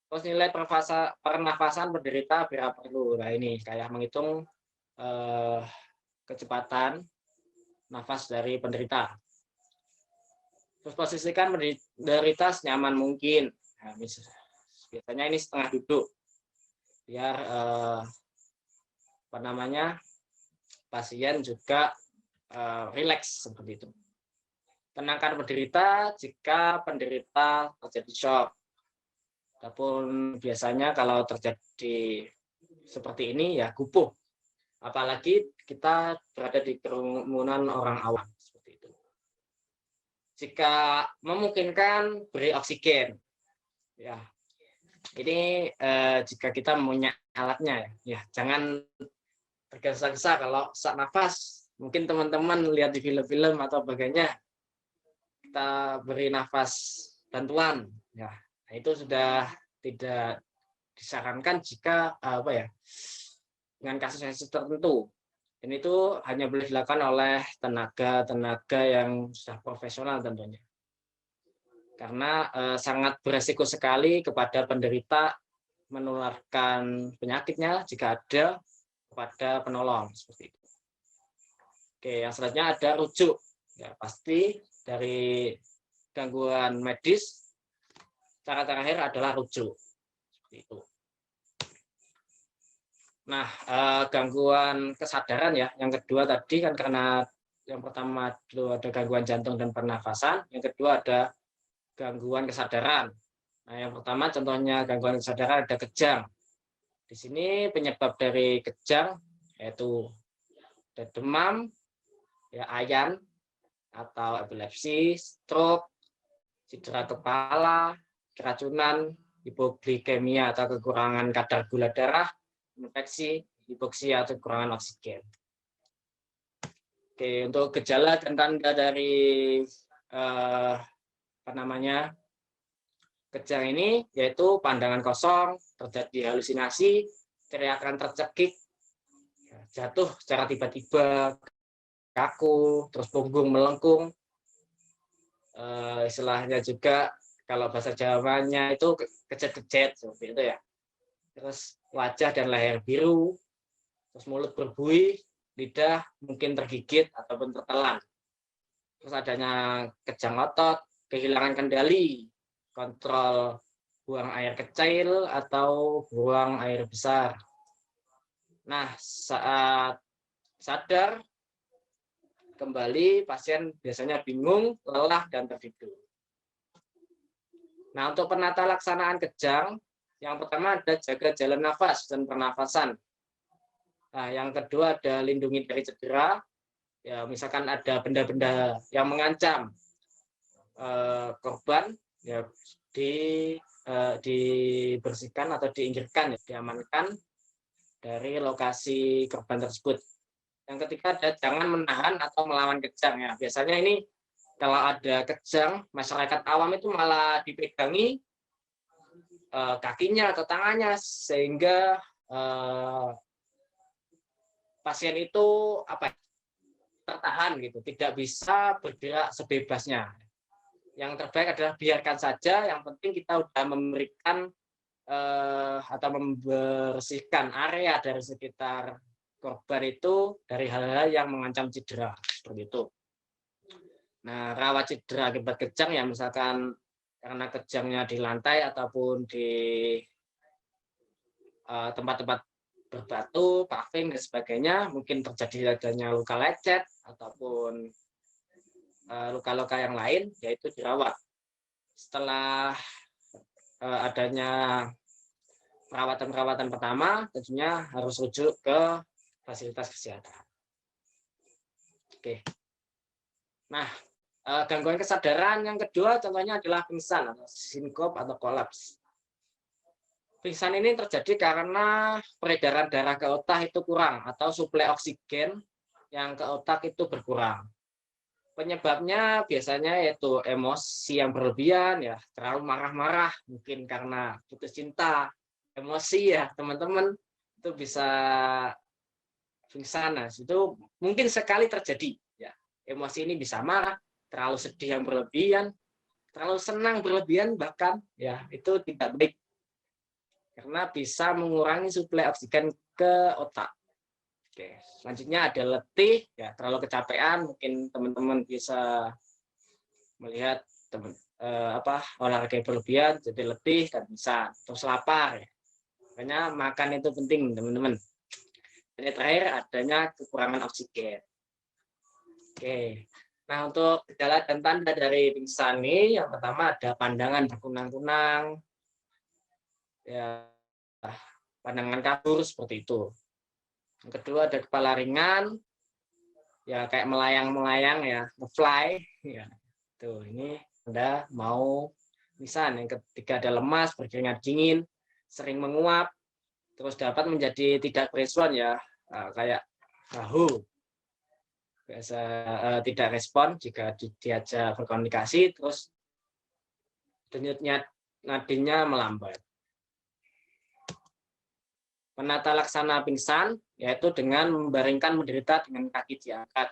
Terus nilai pernafasan penderita bila perlu. Nah ini kayak menghitung kecepatan nafas dari penderita. Terus posisikan penderita senyaman mungkin. Nah, biasanya ini setengah duduk. Biar pasien juga rileks seperti itu. Tenangkan penderita jika penderita terjadi shock. Ataupun biasanya kalau terjadi seperti ini ya gupuh. Apalagi kita berada di kerumunan orang awam seperti itu. Jika memungkinkan beri oksigen. Ya. Ini jika kita punya alatnya ya, jangan tergesa-gesa kalau sak nafas. Mungkin teman-teman lihat di film-film atau bagainya kita beri nafas bantuan ya. Nah, itu sudah tidak disarankan jika dengan kasus-kasus tertentu. Dan itu hanya boleh dilakukan oleh tenaga yang sudah profesional tentunya. Karena sangat beresiko sekali kepada penderita menularkan penyakitnya jika ada kepada penolong seperti itu. Oke, yang selanjutnya ada rujuk. Ya, pasti dari gangguan medis cara terakhir adalah rujuk. Seperti itu. Nah, gangguan kesadaran ya. Yang kedua tadi kan karena yang pertama itu ada gangguan jantung dan pernafasan, yang kedua ada gangguan kesadaran. Nah, yang pertama contohnya gangguan kesadaran ada kejang. Di sini penyebab dari kejang yaitu ada demam, ya ayan atau epilepsi, stroke, cedera kepala, keracunan, hipoglikemia atau kekurangan kadar gula darah, infeksi, hipoksia atau kekurangan oksigen. Oke, untuk gejala dan tanda dari kejang ini yaitu pandangan kosong, terjadi halusinasi, teriakan tercekik, jatuh secara tiba-tiba, kaku, terus punggung melengkung. Istilahnya juga kalau bahasa Jawanya itu kejet-kejet seperti itu ya. Terus wajah dan leher biru, terus mulut berbuih, lidah mungkin tergigit ataupun tertelan. Terus adanya kejang otot, kehilangan kendali, kontrol buang air kecil atau buang air besar. Nah, saat sadar kembali, pasien biasanya bingung, lelah, dan tertidur. Nah, untuk penata laksanaan kejang, yang pertama ada jaga jalan nafas dan pernafasan. Nah, yang kedua ada lindungi dari cedera. Ya, misalkan ada benda-benda yang mengancam korban, ya dibersihkan atau diinggirkan, ya, diamankan dari lokasi korban tersebut. Yang ketiga ada jangan menahan atau melawan kejang. Ya, biasanya ini kalau ada kejang, masyarakat awam itu malah dipegangi kakinya atau tangannya sehingga pasien itu tertahan gitu, tidak bisa bergerak sebebasnya. Yang terbaik adalah biarkan saja, yang penting kita sudah memberikan atau membersihkan area dari sekitar korban itu dari hal-hal yang mengancam cedera seperti itu. Nah, rawat cedera akibat kejang ya misalkan karena kejangnya di lantai ataupun di tempat-tempat berbatu, paving dan sebagainya, mungkin terjadi adanya luka lecet ataupun luka-luka yang lain, yaitu dirawat. Setelah adanya perawatan pertama, tentunya harus rujuk ke fasilitas kesehatan. Oke. Nah, gangguan kesadaran yang kedua contohnya adalah pingsan atau sinkop atau kolaps. Pingsan ini terjadi karena peredaran darah ke otak itu kurang atau suplai oksigen yang ke otak itu berkurang. Penyebabnya biasanya yaitu emosi yang berlebihan, ya terlalu marah-marah, mungkin karena putus cinta, emosi ya teman-teman, itu bisa pingsan. Nah, itu mungkin sekali terjadi. Ya, emosi ini bisa marah, terlalu sedih yang berlebihan, terlalu senang berlebihan bahkan, ya itu tidak baik. Karena bisa mengurangi suplai oksigen ke otak. Oke, selanjutnya ada letih, ya terlalu kecapean, mungkin teman-teman bisa melihat olahraga berlebihan jadi letih dan bisa terus lapar. Ya. Makanya makan itu penting, teman-teman. Dan terakhir adanya kekurangan oksigen. Oke. Nah, untuk gejala dan tanda dari pingsan ini yang pertama ada pandangan berkunang-kunang. Ya, pandangan kabur seperti itu. Yang kedua ada kepala ringan, ya kayak melayang-melayang ya, fly, ya. Tuh, ini Anda mau pingsan. Yang ketiga ada lemas, berkeringat dingin, sering menguap, terus dapat menjadi tidak berespon ya, kayak bahu. Biasa tidak respon jika diajak berkomunikasi, terus denyutnya nadinya melambat. Penata laksana pingsan yaitu dengan membaringkan penderita dengan kaki diangkat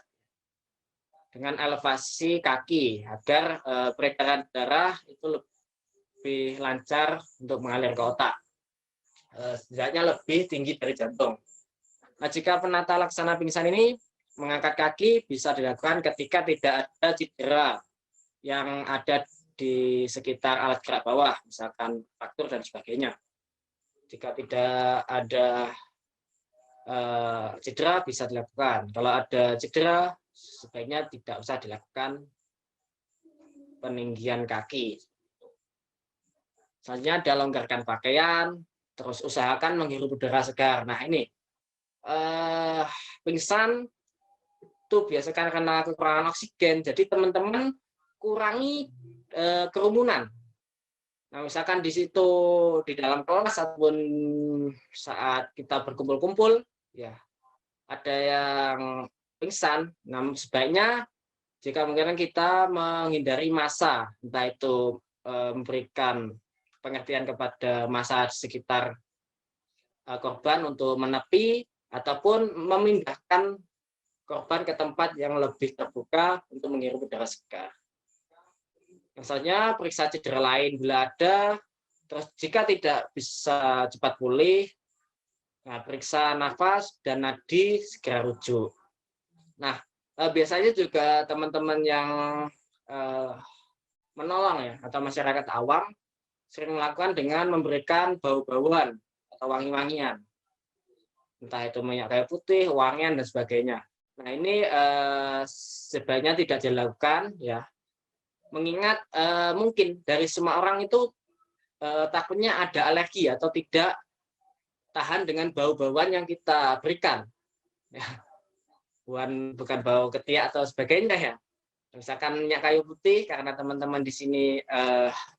dengan elevasi kaki agar peredaran darah itu lebih lancar untuk mengalir ke otak. Setidaknya lebih tinggi dari jantung. Nah, jika penata laksana pingsan ini mengangkat kaki bisa dilakukan ketika tidak ada cedera yang ada di sekitar alat gerak bawah, misalkan fraktur dan sebagainya. Jika tidak ada cedera bisa dilakukan. Kalau ada cedera sebaiknya tidak usah dilakukan peninggian kaki. Selanjutnya ada longgarkan pakaian, terus usahakan menghirup udara segar. Nah ini pingsan itu biasanya karena kekurangan oksigen, jadi teman-teman kurangi kerumunan. Nah, misalkan di situ di dalam kelas ataupun saat kita berkumpul-kumpul, ya ada yang pingsan. Nah, sebaiknya jika mungkin kita menghindari massa, entah itu memberikan pengertian kepada massa sekitar korban untuk menepi ataupun memindahkan korban ke tempat yang lebih terbuka untuk menghirup udara segar. Misalnya periksa cedera lain bila ada, terus jika tidak bisa cepat pulih, nah, periksa nafas dan nadi segera rujuk. Nah, biasanya juga teman-teman yang menolong ya atau masyarakat awam sering melakukan dengan memberikan bau-bauan atau wangi-wangian, entah itu minyak kayu putih, wangian dan sebagainya. Nah ini sebaiknya tidak dilakukan ya. Mengingat mungkin dari semua orang itu takutnya ada alergi atau tidak tahan dengan bau-bauan yang kita berikan. Ya. Bukan bau ketiak atau sebagainya ya. Misalkan minyak kayu putih, karena teman-teman di sini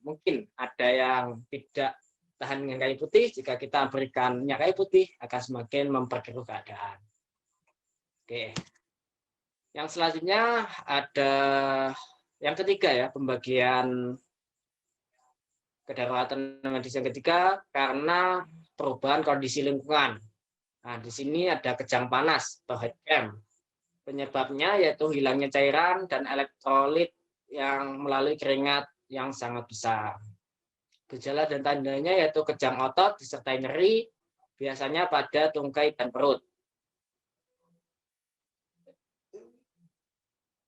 mungkin ada yang tidak tahan dengan kayu putih, jika kita berikan minyak kayu putih akan semakin memperkeruh keadaan. Oke. Yang selanjutnya ada yang ketiga ya, pembagian kedaruratan medis yang ketiga karena perubahan kondisi lingkungan. Nah, di sini ada kejang panas atau heat cramp. Penyebabnya yaitu hilangnya cairan dan elektrolit yang melalui keringat yang sangat besar. Gejala dan tandanya yaitu kejang otot disertai nyeri, biasanya pada tungkai dan perut.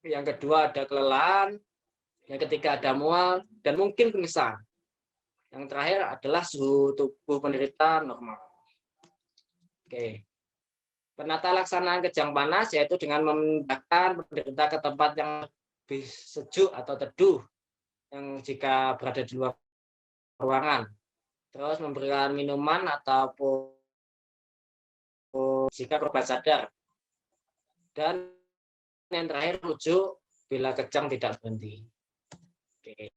Yang kedua ada kelelahan, yang ketiga ada mual, dan mungkin pingsan. Yang terakhir adalah suhu tubuh penderita normal. Oke. Penata laksanaan kejang panas yaitu dengan memindahkan penderita ke tempat yang lebih sejuk atau teduh, yang jika berada di luar ruangan. Terus memberikan minuman ataupun jika korban sadar. Dan yang terakhir rujuk bila kejang tidak berhenti. Oke.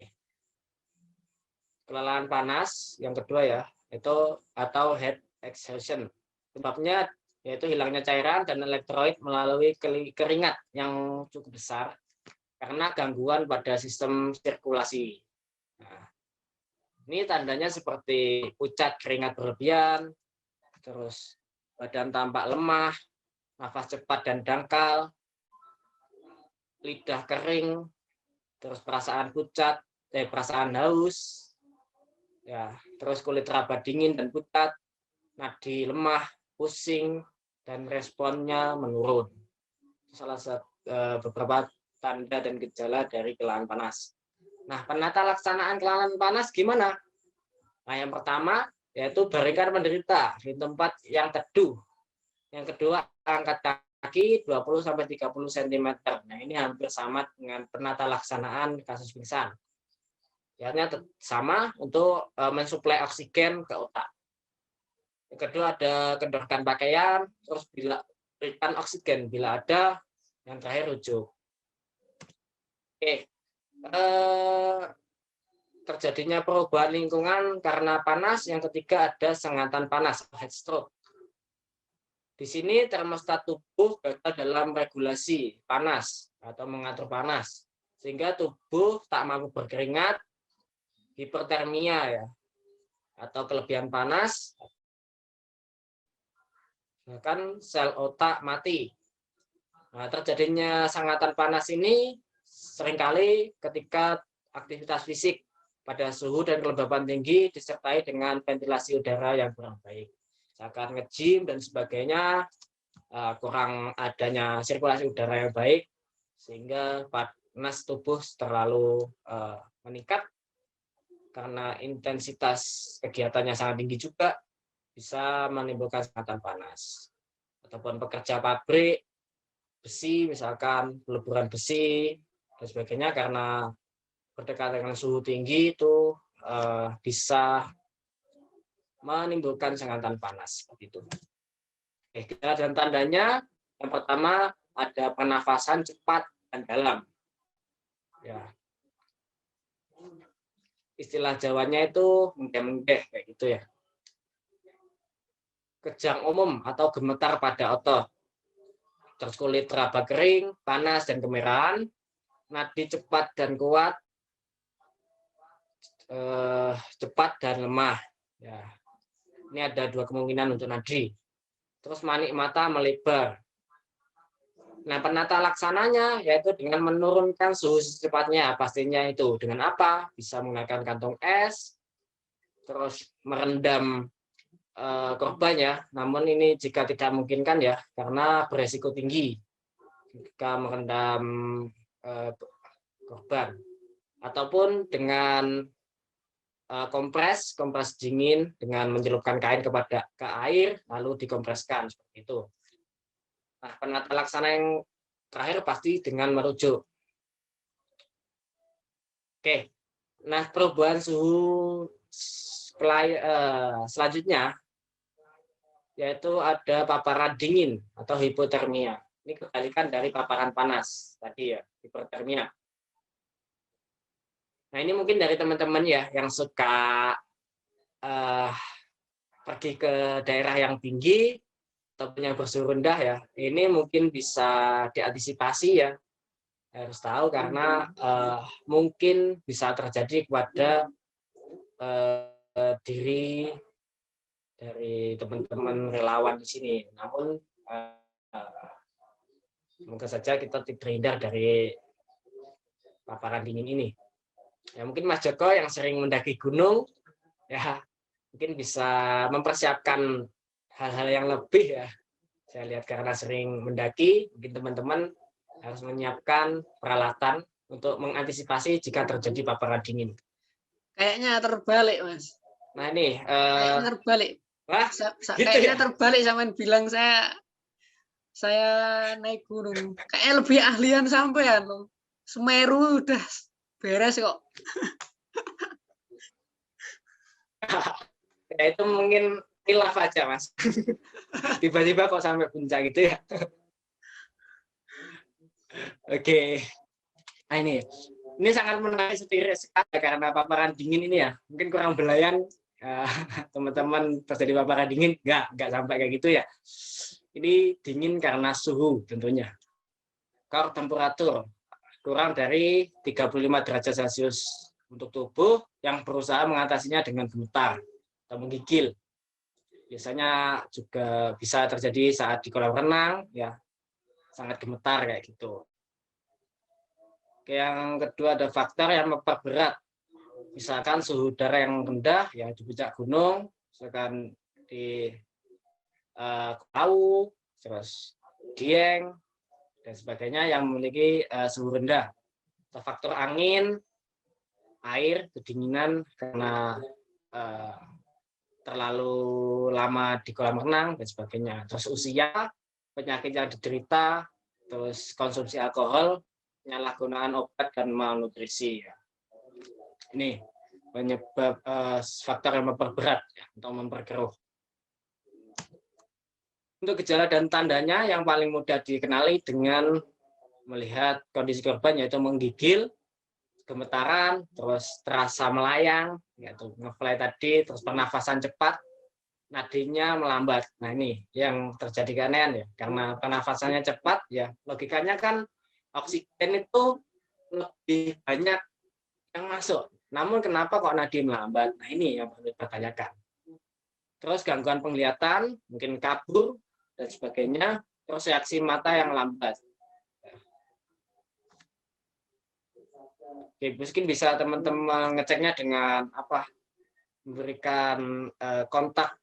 Kelelahan panas yang kedua ya, itu atau heat exhaustion. Sebabnya yaitu hilangnya cairan dan elektrolit melalui keringat yang cukup besar karena gangguan pada sistem sirkulasi. Nah, ini tandanya seperti pucat keringat berlebihan, terus badan tampak lemah, nafas cepat dan dangkal, lidah kering, terus perasaan pucat, perasaan haus, ya, terus kulit raba dingin dan pucat, nadi lemah, pusing, dan responnya menurun. Salah satu beberapa tanda dan gejala dari kelelahan panas. Nah, penata laksanaan kelelahan panas gimana? Nah, yang pertama yaitu baringkan penderita di tempat yang teduh. Yang kedua, angkat kaki 20-30 cm. Nah, ini hampir sama dengan penata laksanaan kasus pingsan. Artinya sama untuk mensuplai oksigen ke otak. Yang kedua ada kendorkan pakaian, terus berikan oksigen bila ada, yang terakhir rujuk. Oke. Terjadinya perubahan lingkungan karena panas, yang ketiga ada sengatan panas, heat stroke. Di sini termostat tubuh gagal dalam regulasi panas atau mengatur panas, sehingga tubuh tak mampu berkeringat hipertermia ya, atau kelebihan panas, bahkan sel otak mati. Nah, terjadinya sengatan panas ini seringkali ketika aktivitas fisik pada suhu dan kelembaban tinggi disertai dengan ventilasi udara yang kurang baik. Misalkan nge-gym dan sebagainya, kurang adanya sirkulasi udara yang baik, sehingga panas tubuh terlalu meningkat karena intensitas kegiatannya sangat tinggi juga bisa menimbulkan sengatan panas. Ataupun pekerja pabrik, besi, misalkan peleburan besi dan sebagainya, karena berdekatan dengan suhu tinggi itu bisa menimbulkan sengatan panas seperti itu. Gejala dan tandanya, yang pertama ada pernafasan cepat dan dalam. Ya. Istilah Jawanya itu mendeh-mendeh kayak gitu ya. Kejang umum atau gemetar pada otot. Terus kulit teraba kering, panas dan kemerahan, nadi cepat dan kuat, cepat dan lemah. Ya. Ini ada 2 kemungkinan untuk nadi. Terus manik mata melebar. Nah, penata laksananya yaitu dengan menurunkan suhu secepatnya. Pastinya itu dengan apa? Bisa menggunakan kantong es, terus merendam korban ya. Namun ini jika tidak memungkinkan ya, karena beresiko tinggi jika merendam korban. Ataupun dengan kompres dingin dengan mencelupkan kain ke air lalu dikompreskan seperti itu. Nah, penata laksana yang terakhir pasti dengan merujuk. Oke, nah perubahan suhu selanjutnya yaitu ada paparan dingin atau hipotermia. Ini kebalikan dari paparan panas tadi ya, hipotermia. Nah, ini mungkin dari teman-teman ya yang suka pergi ke daerah yang tinggi atau yang bersuhu rendah ya. Ini mungkin bisa diantisipasi ya. Harus tahu karena mungkin bisa terjadi kepada diri dari teman-teman relawan di sini. Namun semoga saja kita terhindar dari paparan dingin ini. Ya, mungkin Mas Joko yang sering mendaki gunung ya mungkin bisa mempersiapkan hal-hal yang lebih ya. Saya lihat karena sering mendaki, mungkin teman-teman harus menyiapkan peralatan untuk mengantisipasi jika terjadi paparan dingin. Kayaknya terbalik, Mas. Nah, ini Kayaknya terbalik. wah, gitu kayaknya ya? terbalik sama bilang saya naik gunung. Kayaknya lebih ahlian sampean loh. Semeru udah beres kok. Ya, itu mungkin khilaf aja, Mas. Tiba-tiba kok sampai puncak gitu ya. Oke. Nah, ini sangat menarik sekali karena paparan dingin ini ya. Mungkin kurang belayan teman-teman terjadi paparan dingin, nggak sampai kayak gitu ya. Ini dingin karena suhu tentunya. Core temperatur kurang dari 35 derajat Celcius untuk tubuh yang berusaha mengatasinya dengan gemetar atau menggigil. Biasanya juga bisa terjadi saat di kolam renang, ya sangat gemetar kayak gitu. Yang kedua ada faktor yang memperberat. Misalkan suhu udara yang rendah, ya di puncak gunung, misalkan di Kau, terus Dieng, dan sebagainya yang memiliki suhu rendah. Faktor angin, air, kedinginan karena terlalu lama di kolam renang dan sebagainya. Terus usia, penyakit yang diderita, terus konsumsi alkohol, penyalahgunaan obat dan malnutrisi. Ini penyebab faktor yang memperberat ya, untuk memperkeruh. Untuk gejala dan tandanya yang paling mudah dikenali dengan melihat kondisi korban yaitu menggigil, gemetaran, terus terasa melayang, yaitu nge-fly tadi, terus pernafasan cepat, nadinya melambat. Nah, ini yang terjadi keanehan ya, karena pernafasannya cepat ya, logikanya kan oksigen itu lebih banyak yang masuk Namun kenapa kok nadi melambat? Nah ini yang perlu dipertanyakan. Terus gangguan penglihatan, mungkin kabur dan sebagainya. Terus reaksi mata yang lambat. Oke, mungkin bisa teman-teman ngeceknya dengan apa? Memberikan kontak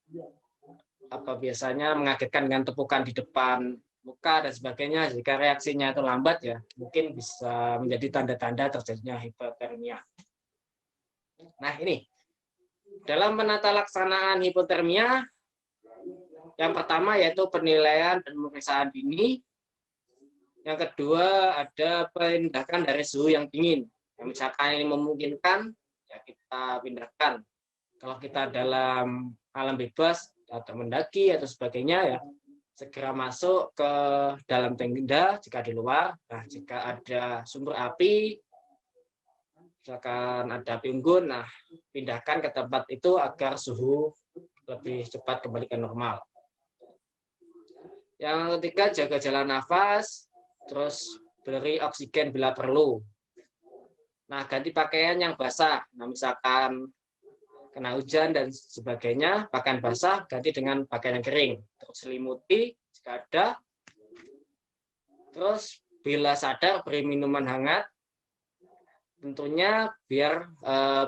apa biasanya mengagetkan dengan tepukan di depan muka dan sebagainya. Jika reaksinya itu lambat ya mungkin bisa menjadi tanda-tanda terjadinya hipotermia. Nah ini dalam penata laksanaan hipotermia yang pertama yaitu penilaian dan pemeriksaan dini. Yang kedua ada pindahkan dari suhu yang dingin. Yang misalkan ini memungkinkan ya kita pindahkan. Kalau kita dalam alam bebas atau mendaki atau sebagainya ya segera masuk ke dalam tenda jika di luar. Nah, jika ada sumber api, misalkan ada api unggun, nah pindahkan ke tempat itu agar suhu lebih cepat kembali ke normal. Yang ketiga, jaga jalan nafas, terus beri oksigen bila perlu. Nah, ganti pakaian yang basah. Nah, misalkan kena hujan dan sebagainya, pakaian basah ganti dengan pakaian yang kering. Terus selimuti jika ada. Terus bila sadar beri minuman hangat. Tentunya biar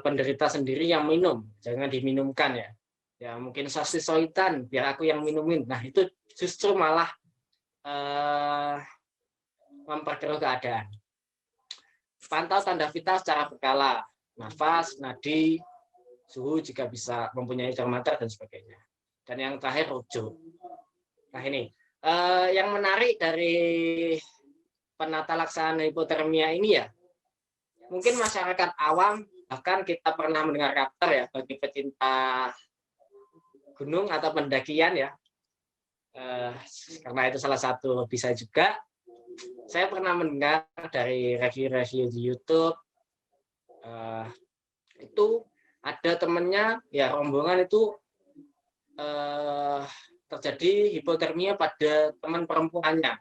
penderita sendiri yang minum, jangan diminumkan ya. Ya mungkin sosis soitan, biar aku yang minumin. Nah itu justru malah memperkeruh keadaan. Pantau tanda vital secara berkala, nafas, nadi, suhu jika bisa mempunyai termometer dan sebagainya. Dan yang terakhir rujuk. Nah ini yang menarik dari penata laksanaan hipotermia ini ya, mungkin masyarakat awam bahkan kita pernah mendengar kabar ya bagi pecinta gunung atau pendakian ya, karena itu salah satu hobi saya juga. Saya pernah mendengar dari review-review di YouTube itu ada temennya ya rombongan itu terjadi hipotermia pada teman perempuannya.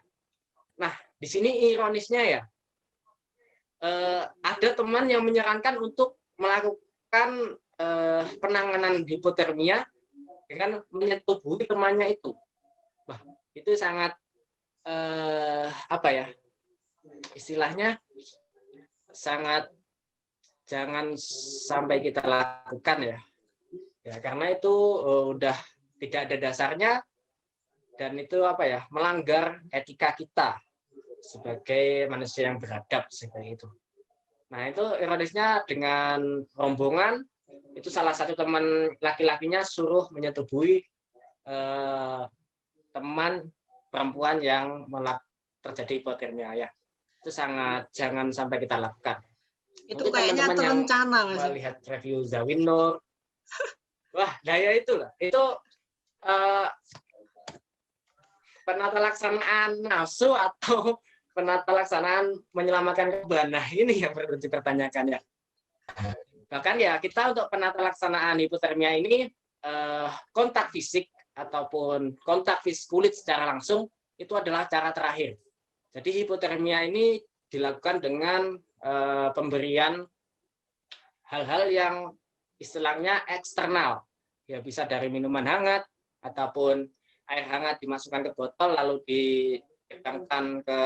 Nah di sini ironisnya ya ada teman yang menyarankan untuk melakukan penanganan hipotermia dengan menyetubuhi temannya itu. Wah itu sangat apa ya istilahnya sangat jangan sampai kita lakukan ya karena itu udah tidak ada dasarnya dan itu apa ya melanggar etika kita sebagai manusia yang beradab seperti itu. Nah itu ironisnya dengan rombongan itu salah satu teman laki-lakinya suruh menyetubuhi teman perempuan yang terjadi hipotermia ya. Itu sangat jangan sampai kita lakukan. Itu mungkin kayaknya teman-teman terencana yang Mas. melihat review Zawin Nur wah daya itulah itu penata laksanaan nafsu atau penata laksanaan menyelamatkan korban. Nah ini yang perlu dipertanyakan ya. Bahkan ya kita untuk penata laksanaan hipotermia ini kontak fisik ataupun kontak fisik kulit secara langsung itu adalah cara terakhir. Jadi hipotermia ini dilakukan dengan pemberian hal-hal yang istilahnya eksternal. Ya bisa dari minuman hangat ataupun air hangat dimasukkan ke botol lalu ditekankan ke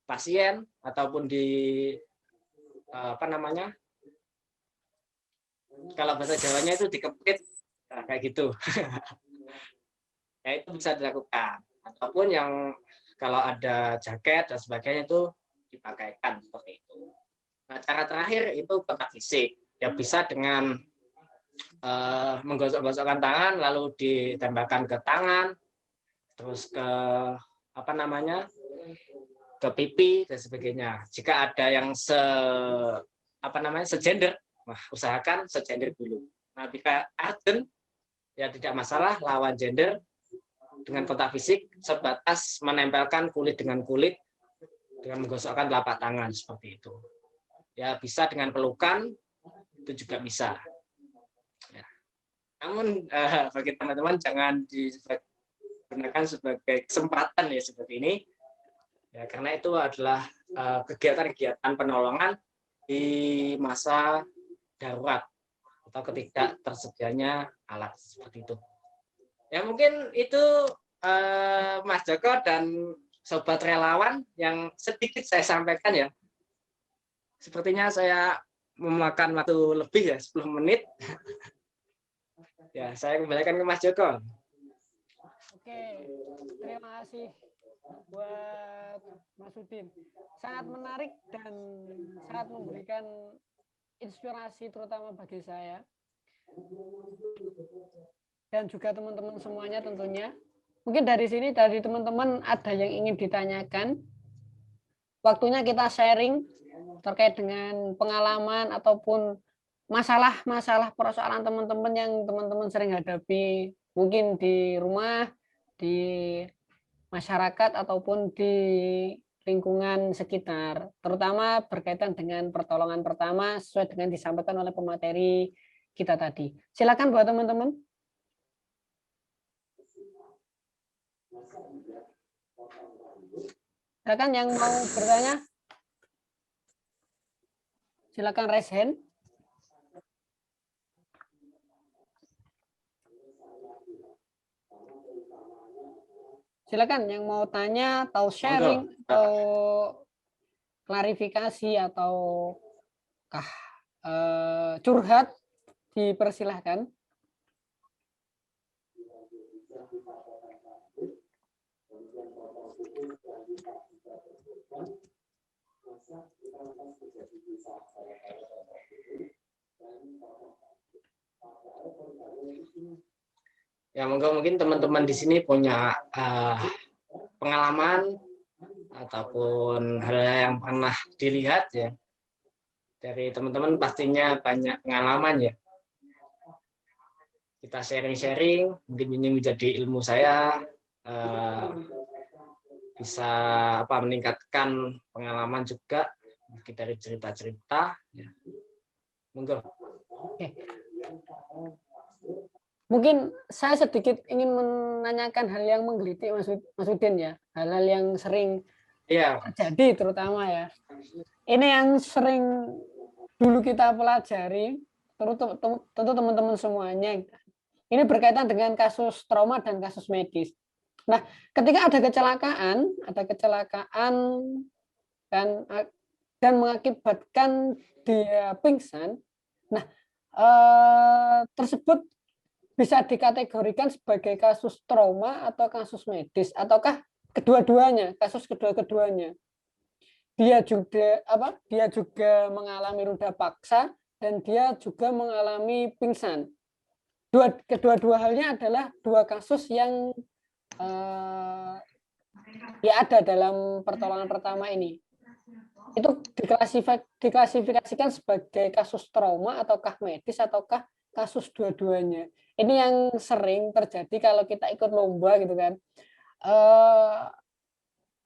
pasien ataupun di apa namanya? Kalau bahasa Jawanya itu dikepit nah, kayak gitu. Ya itu bisa dilakukan ataupun yang kalau ada jaket dan sebagainya itu dipakaikan seperti itu. Nah, cara terakhir itu kontak fisik. Ya bisa dengan menggosok-gosokkan tangan lalu ditembakkan ke tangan terus ke apa namanya? Ke pipi dan sebagainya. Jika ada yang segender, usahakan segender dulu. Nah, jika urgent ya tidak masalah lawan gender dengan kontak fisik sebatas menempelkan kulit dengan kulit dengan menggosokkan telapak tangan seperti itu. Ya bisa dengan pelukan itu juga bisa. Ya. Namun bagi teman-teman jangan digunakan sebagai kesempatan ya seperti ini. Ya karena itu adalah kegiatan-kegiatan penolongan di masa darurat atau ketidaktersedianya alat seperti itu. Ya mungkin itu Mas Joko dan sobat relawan yang sedikit saya sampaikan ya. Sepertinya saya memakan waktu lebih ya 10 menit. Ya, saya kembalikan ke Mas Joko. Oke, terima kasih buat Mas Udin. Sangat menarik dan sangat memberikan inspirasi terutama bagi saya. Dan juga teman-teman semuanya tentunya. Mungkin dari sini, dari teman-teman ada yang ingin ditanyakan. Waktunya kita sharing terkait dengan pengalaman ataupun masalah-masalah persoalan teman-teman yang teman-teman sering hadapi. Mungkin di rumah, di masyarakat, ataupun di lingkungan sekitar. Terutama berkaitan dengan pertolongan pertama sesuai dengan disampaikan oleh pemateri kita tadi. Silakan buat teman-teman. Silakan yang mau bertanya. Silakan raise hand. Silakan yang mau tanya atau sharing atau klarifikasi atau curhat dipersilahkan. Ya mungkin teman-teman di sini punya pengalaman ataupun hal yang pernah dilihat ya. Dari teman-teman pastinya banyak pengalaman ya. Kita sharing-sharing, mungkin ini menjadi ilmu saya, bisa meningkatkan pengalaman juga mungkin dari cerita-cerita. Ya. Monggo. Oke. Mungkin saya sedikit ingin menanyakan hal yang menggelitik Mas Udin ya, hal-hal yang sering terjadi terutama ya. Ini yang sering dulu kita pelajari, tentu teman-teman semuanya. Ini berkaitan dengan kasus trauma dan kasus medis. Nah, ketika ada kecelakaan dan mengakibatkan dia pingsan, nah tersebut bisa dikategorikan sebagai kasus trauma atau kasus medis, ataukah kedua-duanya, kasus kedua-keduanya. Dia juga mengalami ruda paksa dan dia juga mengalami pingsan. Kedua-dua halnya adalah dua kasus yang ada dalam pertolongan pertama ini. Itu diklasifikasikan sebagai kasus trauma ataukah medis ataukah kasus dua-duanya. Ini yang sering terjadi kalau kita ikut lomba gitu kan.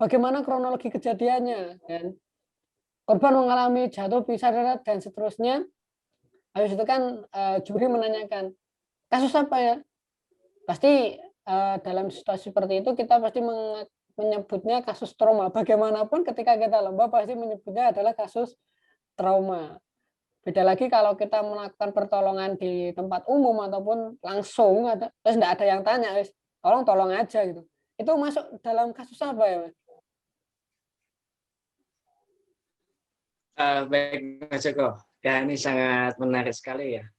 Bagaimana kronologi kejadiannya kan? Korban mengalami jatuh, pingsan dan seterusnya. Habis itu kan juri menanyakan kasus apa ya? Pasti dalam situasi seperti itu kita pasti menyebutnya kasus trauma. Bagaimanapun ketika kita lomba pasti menyebutnya adalah kasus trauma. Beda lagi kalau kita melakukan pertolongan di tempat umum ataupun langsung, terus tidak ada yang tanya, tolong aja gitu. Itu masuk dalam kasus apa ya, Mas? Baik, Mas Joko. Ya, ini sangat menarik sekali ya.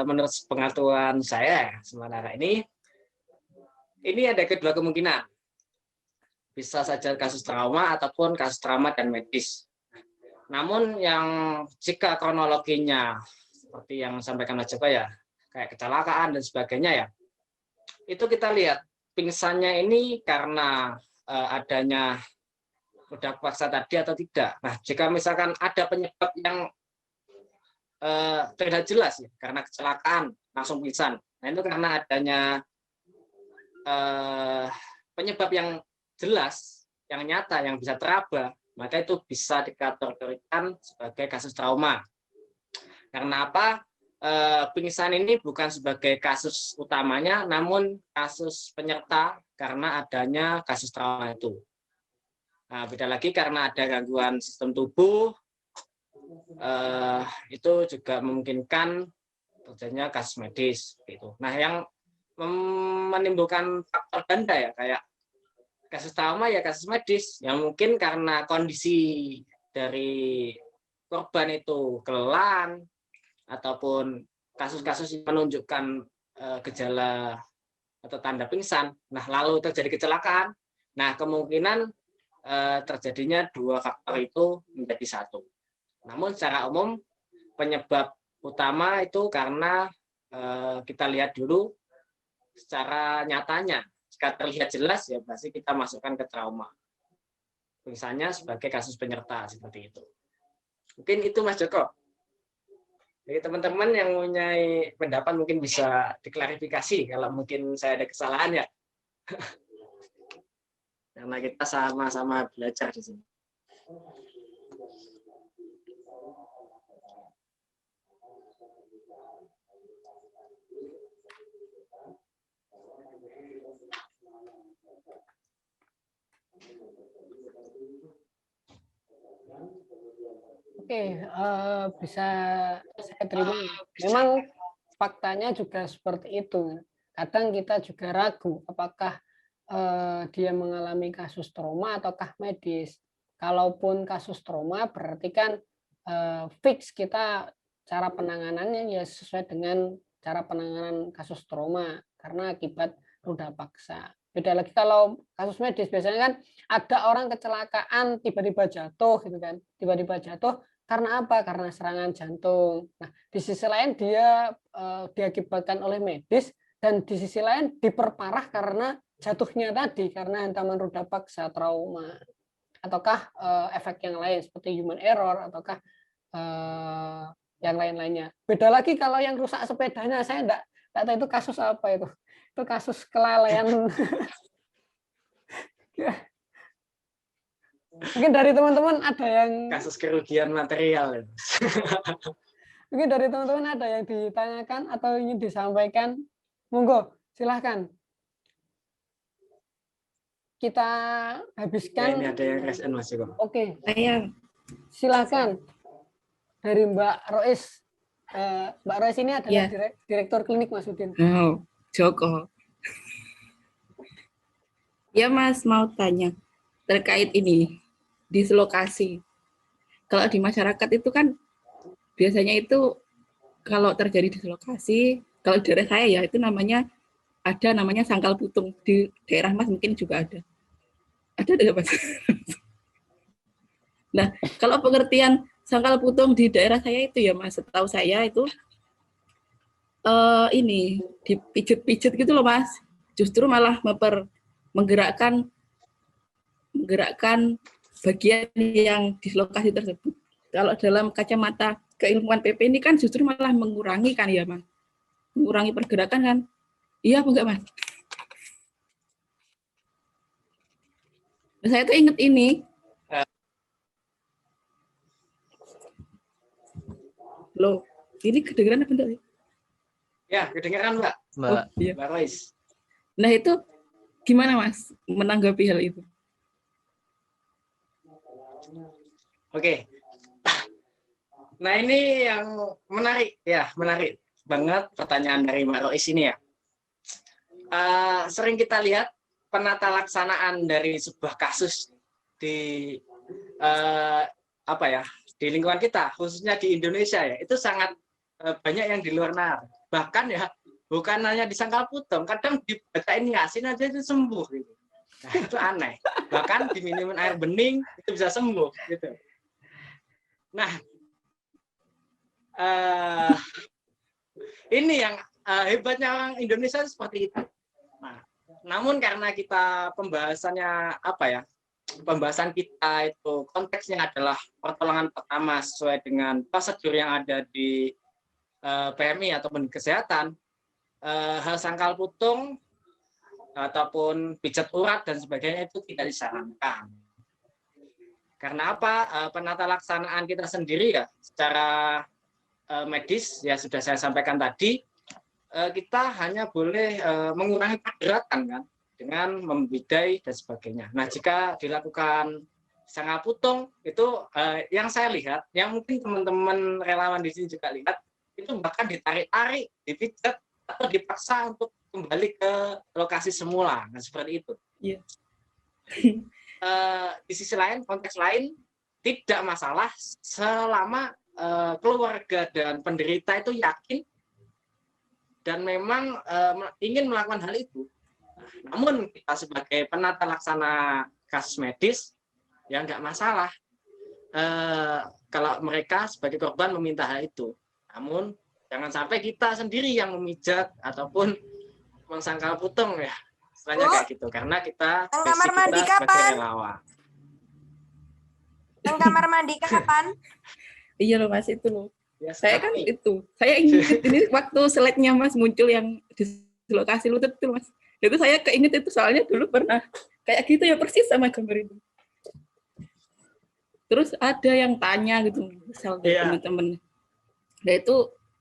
Menurut pengetahuan saya sementara ini ada kedua kemungkinan. Bisa saja kasus trauma ataupun kasus trauma dan medis. Namun yang jika kronologinya seperti yang sampaikan Mas Joko ya, kayak kecelakaan dan sebagainya ya, itu kita lihat pingsannya ini karena adanya ruda paksa tadi atau tidak. Nah, jika misalkan ada penyebab yang tidak jelas ya, karena kecelakaan langsung pingsan, nah itu karena adanya penyebab yang jelas, yang nyata, yang bisa teraba, maka itu bisa dikategorikan sebagai kasus trauma. Karena apa? Pingsan ini bukan sebagai kasus utamanya, namun kasus penyerta karena adanya kasus trauma itu. Nah, beda lagi karena ada gangguan sistem tubuh, itu juga memungkinkan terjadinya kasus medis gitu. Nah, yang menimbulkan faktor ganda ya kayak kasus trauma ya kasus medis yang mungkin karena kondisi dari korban itu kelelahan ataupun kasus-kasus yang menunjukkan gejala atau tanda pingsan. Nah, lalu terjadi kecelakaan. Nah, kemungkinan terjadinya dua faktor itu menjadi satu. Namun secara umum penyebab utama itu karena kita lihat dulu secara nyatanya. Jika terlihat jelas ya pasti kita masukkan ke trauma. Misalnya sebagai kasus penyerta seperti itu. Mungkin itu Mas Joko. Jadi teman-teman yang punya pendapat mungkin bisa diklarifikasi kalau mungkin saya ada kesalahan ya. Karena kita sama-sama belajar di sini. Oke, bisa saya terima. Memang faktanya juga seperti itu. Kadang kita juga ragu apakah dia mengalami kasus trauma ataukah medis. Kalaupun kasus trauma berarti kan fix kita cara penanganannya ya sesuai dengan cara penanganan kasus trauma karena akibat ruda paksa. Beda lagi kalau kasus medis biasanya kan ada orang kecelakaan tiba-tiba jatuh gitu kan. Tiba-tiba jatuh karena apa? Karena serangan jantung. Nah, di sisi lain dia diakibatkan oleh medis dan di sisi lain diperparah karena jatuhnya tadi karena hantaman roda paksa, trauma, ataukah efek yang lain seperti human error ataukah yang lain-lainnya. Beda lagi kalau yang rusak sepedanya, saya enggak tahu itu kasus apa itu. Itu kasus kelalaian. Mungkin dari teman-teman ada yang kasus kerugian material. Mungkin dari teman-teman ada yang ditanyakan atau ingin disampaikan. Monggo, silahkan. Kita habiskan. Ini ada yang resen Mas Joko. Oke, Saya silakan. Dari Mbak Rois. Mbak Rois ini adalah direktur klinik Mas Udin. Oh, Joko. Ya Mas, mau tanya terkait ini dislokasi. Kalau di masyarakat itu kan biasanya itu kalau terjadi dislokasi, kalau di daerah saya ya itu namanya sangkal putung. Di daerah Mas mungkin juga ada. Ada tidak Mas? Nah, kalau pengertian sangkal putung di daerah saya itu ya Mas, setahu saya itu ini dipijit-pijit gitu loh Mas. Justru malah menggerakkan bagian yang dislokasi tersebut. Kalau dalam kacamata keilmuan PP ini kan justru malah mengurangi kan ya Mas. Mengurangi pergerakan kan. Iya apa enggak Mas? Saya tuh inget ini. Loh, ini kedengeran apa enggak? Ya, kedengeran Mbak. Oh, iya. Mbak Rois. Nah itu gimana Mas menanggapi hal itu? Oke. Nah ini yang menarik ya, menarik banget pertanyaan dari Mbak Rois ini ya. Sering kita lihat penata laksanaan dari sebuah kasus di di lingkungan kita, khususnya di Indonesia ya, itu sangat banyak yang di luar nalar. Bahkan ya bukan hanya di sangkal putung, kadang dibacain Yasin aja itu sembuh gitu. Nah, itu aneh. Bahkan diminum air bening itu bisa sembuh gitu. Nah, ini yang hebatnya orang Indonesia seperti itu. Nah, namun karena kita pembahasannya pembahasan kita itu konteksnya adalah pertolongan pertama sesuai dengan prosedur yang ada di PMI ataupun kesehatan, hal sangkal putung ataupun pijat urat dan sebagainya itu tidak disarankan. Karena apa? Penata laksanaan kita sendiri ya secara medis ya sudah saya sampaikan tadi, kita hanya boleh mengurangi pergerakan kan dengan membidai dan sebagainya. Nah, jika dilakukan Sangkal putung itu yang saya lihat, yang mungkin teman-teman relawan di sini juga lihat, itu bahkan ditarik-tarik, dipijat atau dipaksa untuk kembali ke lokasi semula, nah seperti itu. Iya. Di sisi lain, konteks lain, tidak masalah selama keluarga dan penderita itu yakin dan memang ingin melakukan hal itu. Namun kita sebagai penata laksana kasus medis, ya nggak masalah kalau mereka sebagai korban meminta hal itu. Namun jangan sampai kita sendiri yang memijat ataupun mengsangkal putung ya, istilahnya kayak gitu. Karena kita Yang kamar mandi sebagai kapan? relawan. Yang kamar mandi kapan? Iya loh Mas, itu loh. Ya, Saya kan seperti- itu, saya ingat ini waktu slide-nya Mas muncul yang dislokasi lutut itu Mas. Itu saya keinget itu soalnya dulu pernah kayak gitu ya, persis sama gambar itu. Terus ada yang tanya gitu, misal dari Iya. teman-teman. Nah itu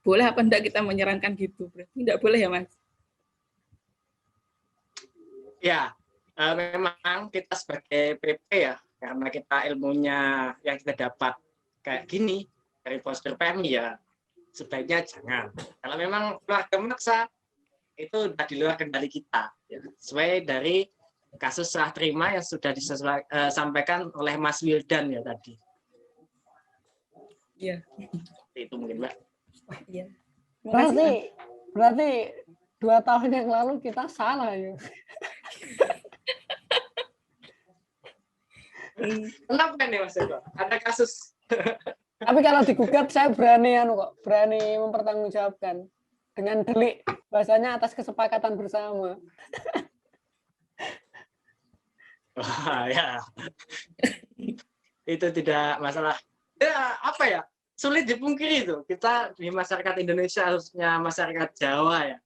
boleh apa enggak kita menyarankan gitu? Berarti enggak boleh ya Mas? Ya, memang kita sebagai PP ya, karena kita ilmunya yang kita dapat kayak gini dari postur PMI ya, sebaiknya jangan. Kalau memang keluarga memaksa, itu sudah di luar kendali kita. Ya. Sesuai dari kasus serah terima yang sudah disampaikan oleh Mas Wildan ya tadi. Iya. Itu mungkin Mbak. Iya. Terima kasih, Mas. Berarti 2 tahun yang lalu kita salah ya. Kenapa nih Mas Eko? Ada kasus. Tapi kalau digugat saya berani berani mempertanggungjawabkan dengan delik, bahasanya atas kesepakatan bersama. Wah, ya. Itu tidak masalah. Ya, apa ya? Sulit dipungkiri itu. Kita di masyarakat Indonesia, khususnya masyarakat Jawa ya.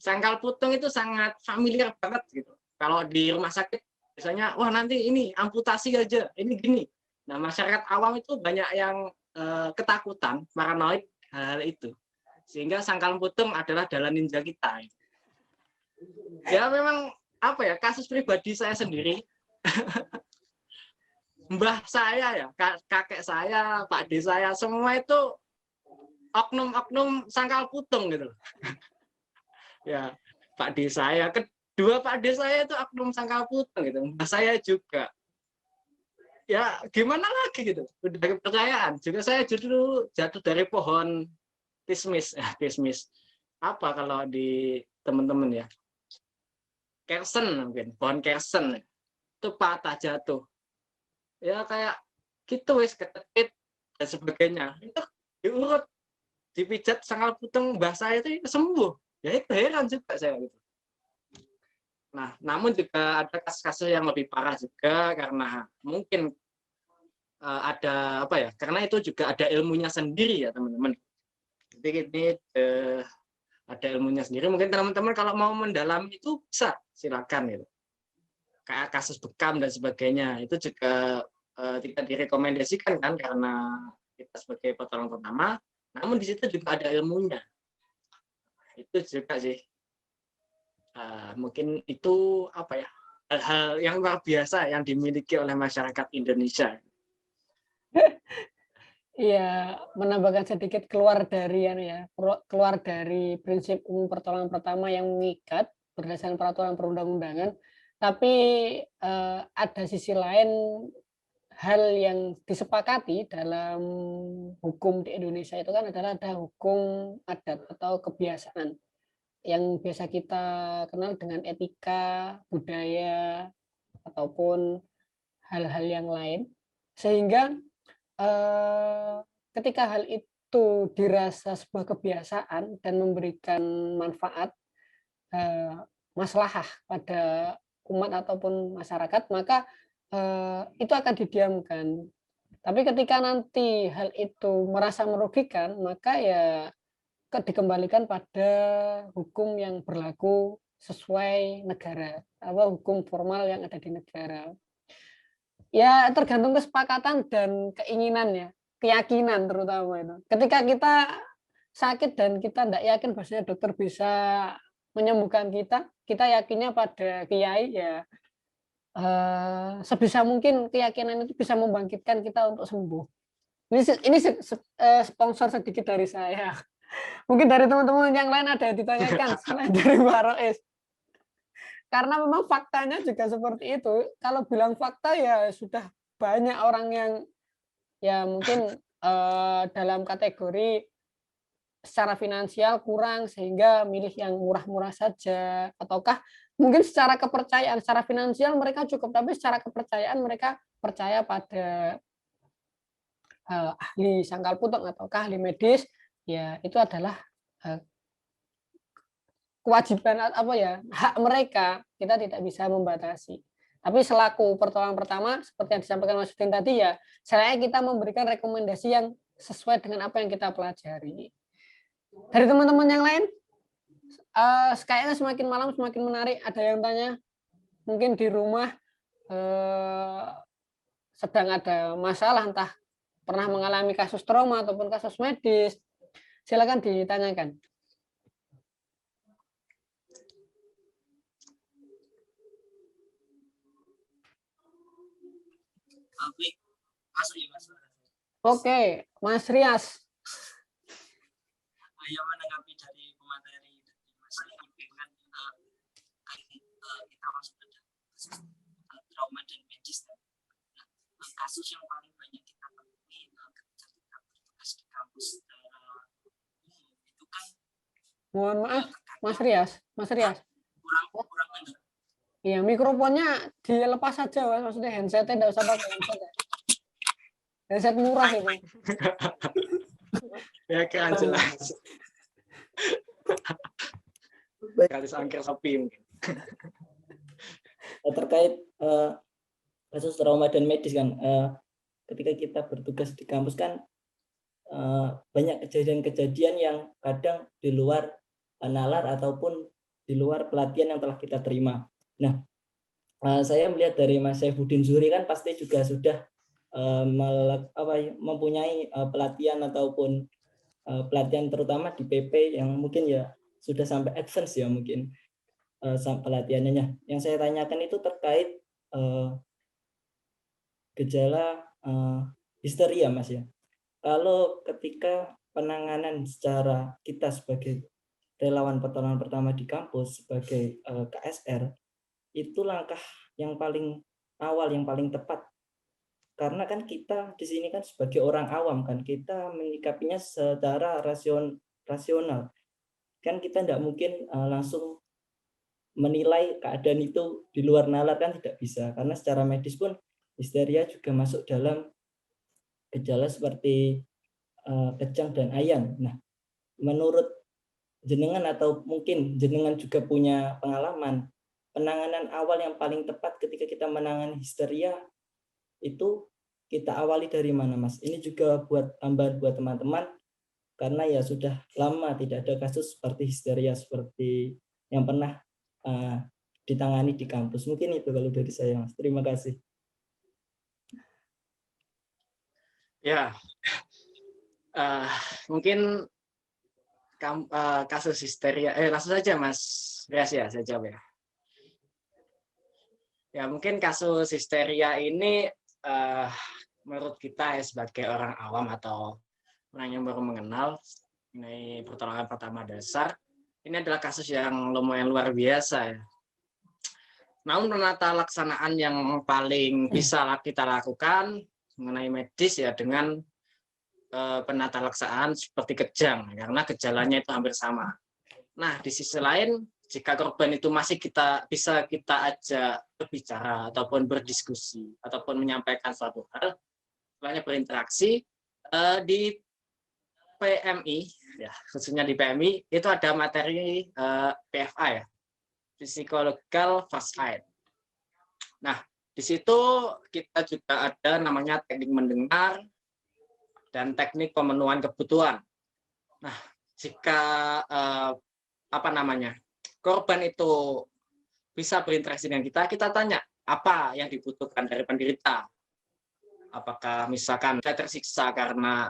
Sangkal putung itu sangat familiar banget gitu. Kalau di rumah sakit biasanya, wah nanti ini amputasi aja, ini gini. Nah, masyarakat awam itu banyak yang ketakutan, paranoid hal itu. Sehingga sangkal putung adalah dalan ninja kita. Ya memang apa ya, kasus pribadi saya sendiri, mbah saya ya, kakek saya, Pak D saya, semua itu oknum-oknum sangkal putung gitu. Ya, Pak D saya, kedua Pak D saya itu oknum sangkal putung gitu. Mbah saya juga. Ya gimana lagi gitu, udah kepercayaan. Juga saya dulu jatuh dari pohon kismis, kismis. Apa kalau di teman-teman ya? Kersen mungkin, pohon kersen itu patah jatuh. Ya kayak gitu wis ketekit dan sebagainya. Itu diurut, dipijat sangkal putung mbah saya itu sembuh. Ya itu heran juga saya gitu. Nah, namun juga ada kasus-kasus yang lebih parah juga karena mungkin ada apa ya? Karena itu juga ada ilmunya sendiri ya teman-teman. Jadi ini ada ilmunya sendiri. Mungkin teman-teman kalau mau mendalami itu bisa silakan gitu. Kayak kasus bekam dan sebagainya itu juga tidak direkomendasikan kan karena kita sebagai pertolongan pertama. Namun di situ juga ada ilmunya. Itu juga sih. Mungkin itu apa ya, hal-hal yang luar biasa yang dimiliki oleh masyarakat Indonesia. Iya, menambahkan sedikit keluar dari prinsip umum pertolongan pertama yang mengikat berdasarkan peraturan perundang-undangan, tapi ada sisi lain hal yang disepakati dalam hukum di Indonesia itu kan adalah ada hukum adat atau kebiasaan yang biasa kita kenal dengan etika, budaya, ataupun hal-hal yang lain. Sehingga ketika hal itu dirasa sebuah kebiasaan dan memberikan manfaat, maslahah pada umat ataupun masyarakat, maka itu akan didiamkan. Tapi ketika nanti hal itu merasa merugikan, maka ya dikembalikan pada hukum yang berlaku sesuai negara, hukum formal yang ada di negara. Ya tergantung kesepakatan dan keinginan ya, keyakinan terutama itu. Ketika kita sakit dan kita tidak yakin bahwasanya dokter bisa menyembuhkan kita, kita yakinnya pada kiai ya, sebisa mungkin keyakinan itu bisa membangkitkan kita untuk sembuh. Ini sponsor sedikit dari saya. Mungkin dari teman-teman yang lain ada yang ditanyakan selain dari Mbak Rois. Karena memang faktanya juga seperti itu. Kalau bilang fakta ya sudah banyak orang yang ya mungkin dalam kategori secara finansial kurang sehingga milih yang murah-murah saja, ataukah mungkin secara kepercayaan, secara finansial mereka cukup tapi secara kepercayaan mereka percaya pada ahli sangkal putung ataukah ahli medis, ya itu adalah kewajiban hak mereka, kita tidak bisa membatasi. Tapi selaku pertolongan pertama seperti yang disampaikan Mas Udin tadi ya, saya kita memberikan rekomendasi yang sesuai dengan apa yang kita pelajari. Dari teman-teman yang lain, kayaknya semakin malam semakin menarik. Ada yang tanya, mungkin di rumah sedang ada masalah, entah pernah mengalami kasus trauma ataupun kasus medis, silakan ditanyakan. Oke, Mas Rias. Yang menanggapi dari pemateri Mas Udin kan kita masuk ke trauma dan medis. Nah, kasus yang paling banyak kita temui ketika kita bertugas di kampus itu kan. Mohon maaf, Mas Rias. Kurang benar. Iya, mikrofonnya dilepas saja, Mas. Maksudnya headsetnya tidak usah pakai headset. Headset murah itu. Ya kan jelas. Kali angker sapi mungkin. Terkait kasus trauma dan medis kan, ketika kita bertugas di kampus kan banyak kejadian-kejadian yang kadang di luar nalar ataupun di luar pelatihan yang telah kita terima. Nah, saya melihat dari Mas Saifuddin Zuhri kan pasti juga sudah mempunyai pelatihan ataupun pelatihan terutama di PP yang mungkin ya sudah sampai advance ya mungkin pelatihannya. Yang saya tanyakan itu terkait gejala histeria, Mas ya. Kalau ketika penanganan secara kita sebagai relawan pertolongan pertama di kampus sebagai KSR, itu langkah yang paling awal, yang paling tepat. Karena kan kita di sini kan sebagai orang awam kan, kita menyikapinya secara rasional. Kan kita tidak mungkin langsung menilai keadaan itu di luar nalar, kan tidak bisa. Karena secara medis pun histeria juga masuk dalam gejala seperti kejang dan ayang. Nah, menurut jenengan atau mungkin jenengan juga punya pengalaman, penanganan awal yang paling tepat ketika kita menangani histeria itu kita awali dari mana, Mas? Ini juga buat tambahan buat teman-teman, karena ya sudah lama tidak ada kasus seperti histeria seperti yang pernah ditangani di kampus. Mungkin itu kalau dari saya, Mas. Terima kasih. Ya, mungkin kasus histeria, langsung saja Mas Rias ya, saya jawab ya. Ya, mungkin kasus histeria ini menurut kita ya sebagai orang awam atau orang yang baru mengenal mengenai pertolongan pertama dasar, ini adalah kasus yang lumayan luar biasa ya. Namun penata laksanaan yang paling bisa kita lakukan mengenai medis ya dengan penata laksanaan seperti kejang, karena gejalanya itu hampir sama. Nah, di sisi lain, jika korban itu masih bisa kita ajak berbicara ataupun berdiskusi ataupun menyampaikan suatu hal, setelahnya berinteraksi di PMI, ya khususnya di PMI itu ada materi PFA ya, Psychological First Aid. Nah, di situ kita juga ada namanya teknik mendengar dan teknik pemenuhan kebutuhan. Nah, jika korban itu bisa berinteraksi dengan kita tanya apa yang dibutuhkan dari penderita. Apakah misalkan dia tersiksa karena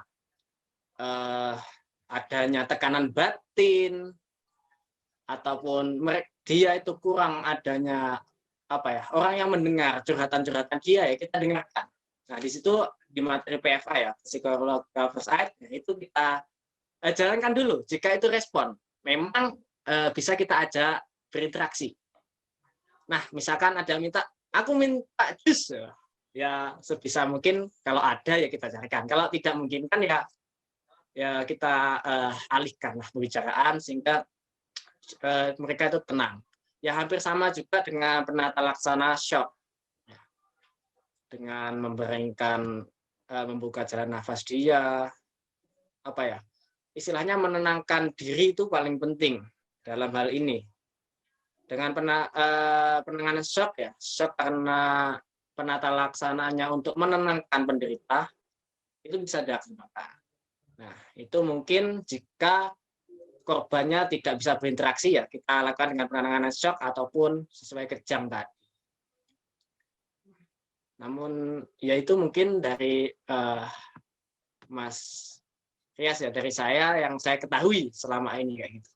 adanya tekanan batin, ataupun dia itu kurang adanya orang yang mendengar curhatan-curhatan dia ya kita dengarkan. Nah di situ di materi PFA ya psikolog first aid itu kita jalankan dulu. Jika itu respon, memang bisa kita ajak berinteraksi. Nah misalkan ada minta, aku minta jus ya sebisa mungkin kalau ada ya kita carikan. Kalau tidak mungkin kan ya kita alihkan lah pembicaraan sehingga mereka itu tenang. Ya hampir sama juga dengan penata laksana shock. Dengan membaringkan, membuka jalan nafas dia, istilahnya menenangkan diri itu paling penting dalam hal ini. Dengan penanganan shock ya, shock karena penata laksananya untuk menenangkan penderita, itu bisa dilaksanakan. Nah, itu mungkin jika korbannya tidak bisa berinteraksi ya kita lakukan dengan penanganan shock ataupun sesuai kejang tadi. Namun ya itu mungkin dari Mas Rias ya, dari saya yang saya ketahui selama ini kayak gitu.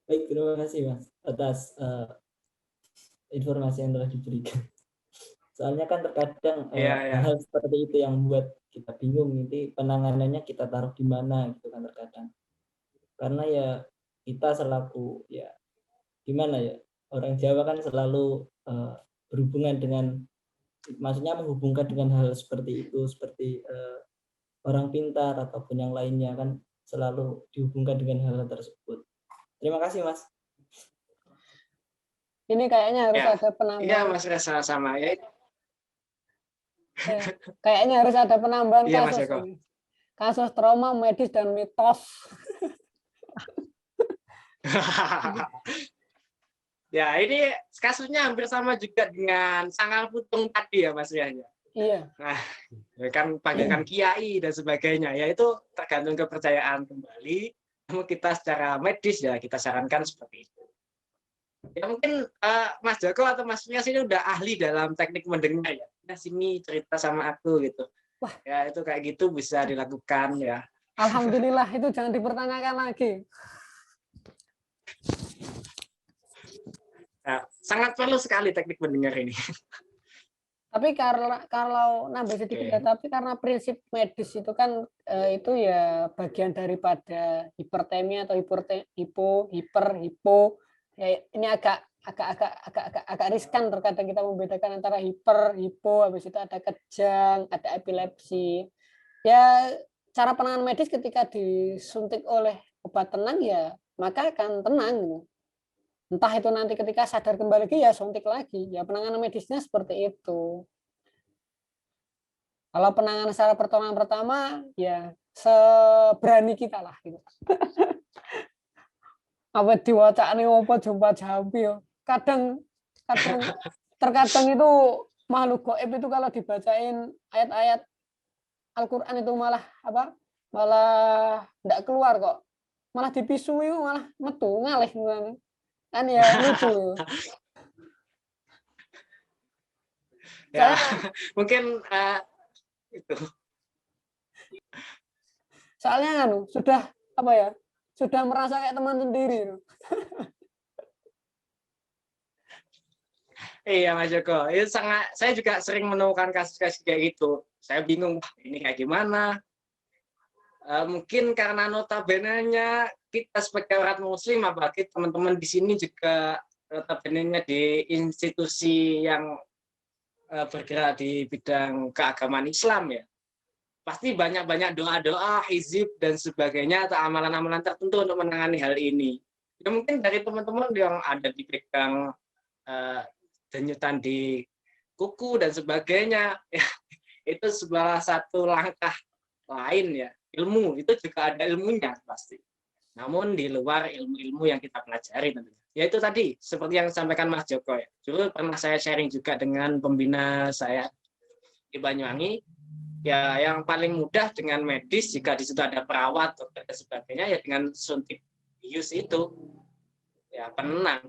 Baik, terima kasih Mas atas informasi yang telah diberikan. Soalnya kan terkadang hal seperti itu yang membuat kita bingung, nanti penanganannya kita taruh di mana gitu kan terkadang. Karena ya kita selaku ya gimana ya, orang Jawa kan selalu berhubungan dengan, maksudnya menghubungkan dengan hal seperti itu, seperti orang pintar ataupun yang lainnya kan selalu dihubungkan dengan hal tersebut. Terima kasih Mas. Ini kayaknya harus ada penambahan. Iya Mas Reza, sama ya. Kayaknya harus ada penambahan Iya, kasus ini. Kasus trauma medis dan mitos. Ya, ini kasusnya hampir sama juga dengan sangkal putung tadi ya Mas Rian. Iya. Nah, kan panggilan kiai dan sebagainya, ya itu tergantung kepercayaan kembali. Namun kita secara medis ya kita sarankan seperti itu. Ya mungkin Mas Joko atau Mas Rias ini udah ahli dalam teknik mendengar ya. Nah, sini cerita sama aku gitu. Wah. Ya itu kayak gitu bisa dilakukan ya. Alhamdulillah, itu jangan dipertanyakan lagi. Nah, sangat perlu sekali teknik mendengar ini. Tapi kalau nambah sedikit ya, tapi karena prinsip medis itu kan itu ya bagian daripada hipertemia atau hipo. Ya, ini agak riskan terkadang kita membedakan antara hipo, habis itu ada kejang, ada epilepsi. Ya cara penanganan medis ketika disuntik oleh obat tenang ya maka akan tenang. Entah itu nanti ketika sadar kembali lagi ya suntik lagi. Ya penanganan medisnya seperti itu. Kalau penanganan secara pertolongan pertama ya seberani kita lah gitu. Apa diwacane apa jumpa jambi ya. Terkadang itu makhluk gaib itu kalau dibacain ayat-ayat Al-Qur'an itu malah enggak keluar kok. Malah dipisui malah metu ngalih kan ya lucu. Ya, mungkin itu. Soalnya kan sudah merasa kayak teman sendiri. Iya Mas Joko, itu saya juga sering menemukan kasus-kasus kayak gitu. Saya bingung, ini kayak gimana? Mungkin karena notabene-nya kita sebagai orang muslim, apalagi teman-teman di sini juga notabene-nya di institusi yang bergerak di bidang keagamaan Islam ya. Pasti banyak-banyak doa-doa, hizib dan sebagainya atau amalan-amalan tertentu untuk menangani hal ini. Ya mungkin dari teman-teman yang ada di bidang denyutan di kuku dan sebagainya, ya, itu salah satu langkah lain ya. Ilmu itu juga ada ilmunya pasti. Namun di luar ilmu-ilmu yang kita pelajari tentunya. Ya itu tadi seperti yang disampaikan Mas Joko ya. Dulu pernah saya sharing juga dengan pembina saya di Banyuwangi. Ya yang paling mudah dengan medis jika di situ ada perawat dokter dan sebagainya ya dengan suntik bius itu. Ya penenang.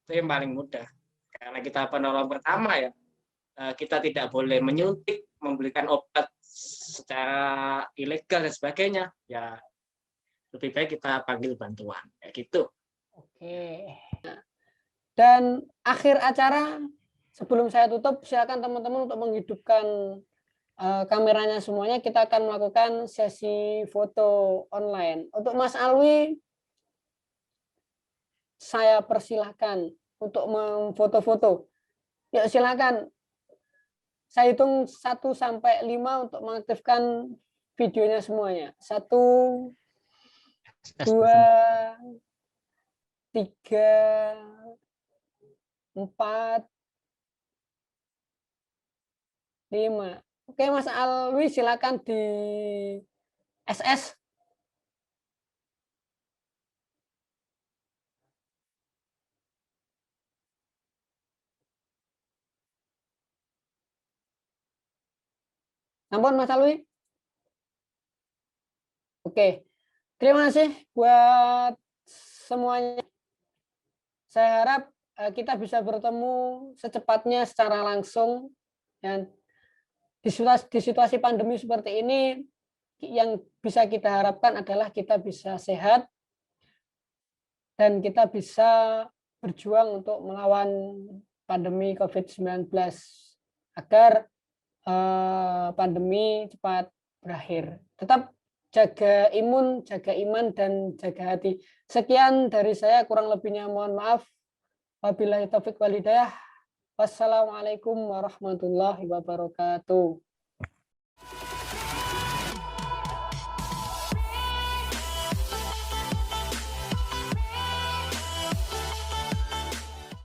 Itu yang paling mudah. Karena kita penolong pertama ya. Kita tidak boleh menyuntik, memberikan obat secara ilegal dan sebagainya, ya lebih baik kita panggil bantuan, kayak gitu. Oke. Dan akhir acara, sebelum saya tutup, silakan teman-teman untuk menghidupkan kameranya semuanya. Kita akan melakukan sesi foto online. Untuk Mas Alwi, saya persilahkan untuk memfoto-foto. Yuk silakan. Saya hitung 1 sampai 5 untuk mengaktifkan videonya semuanya. 1, 2, 3, 4, 5. Oke, Mas Alwi silakan di SS. Ampun Mas Alwi. Oke. Terima kasih buat semuanya. Saya harap kita bisa bertemu secepatnya secara langsung, dan di situasi pandemi seperti ini yang bisa kita harapkan adalah kita bisa sehat dan kita bisa berjuang untuk melawan pandemi COVID-19 agar pandemi cepat berakhir. Tetap jaga imun, jaga iman, dan jaga hati. Sekian dari saya, kurang lebihnya mohon maaf. Wabillahi taufiq wal hidayah. Wassalamualaikum warahmatullahi wabarakatuh.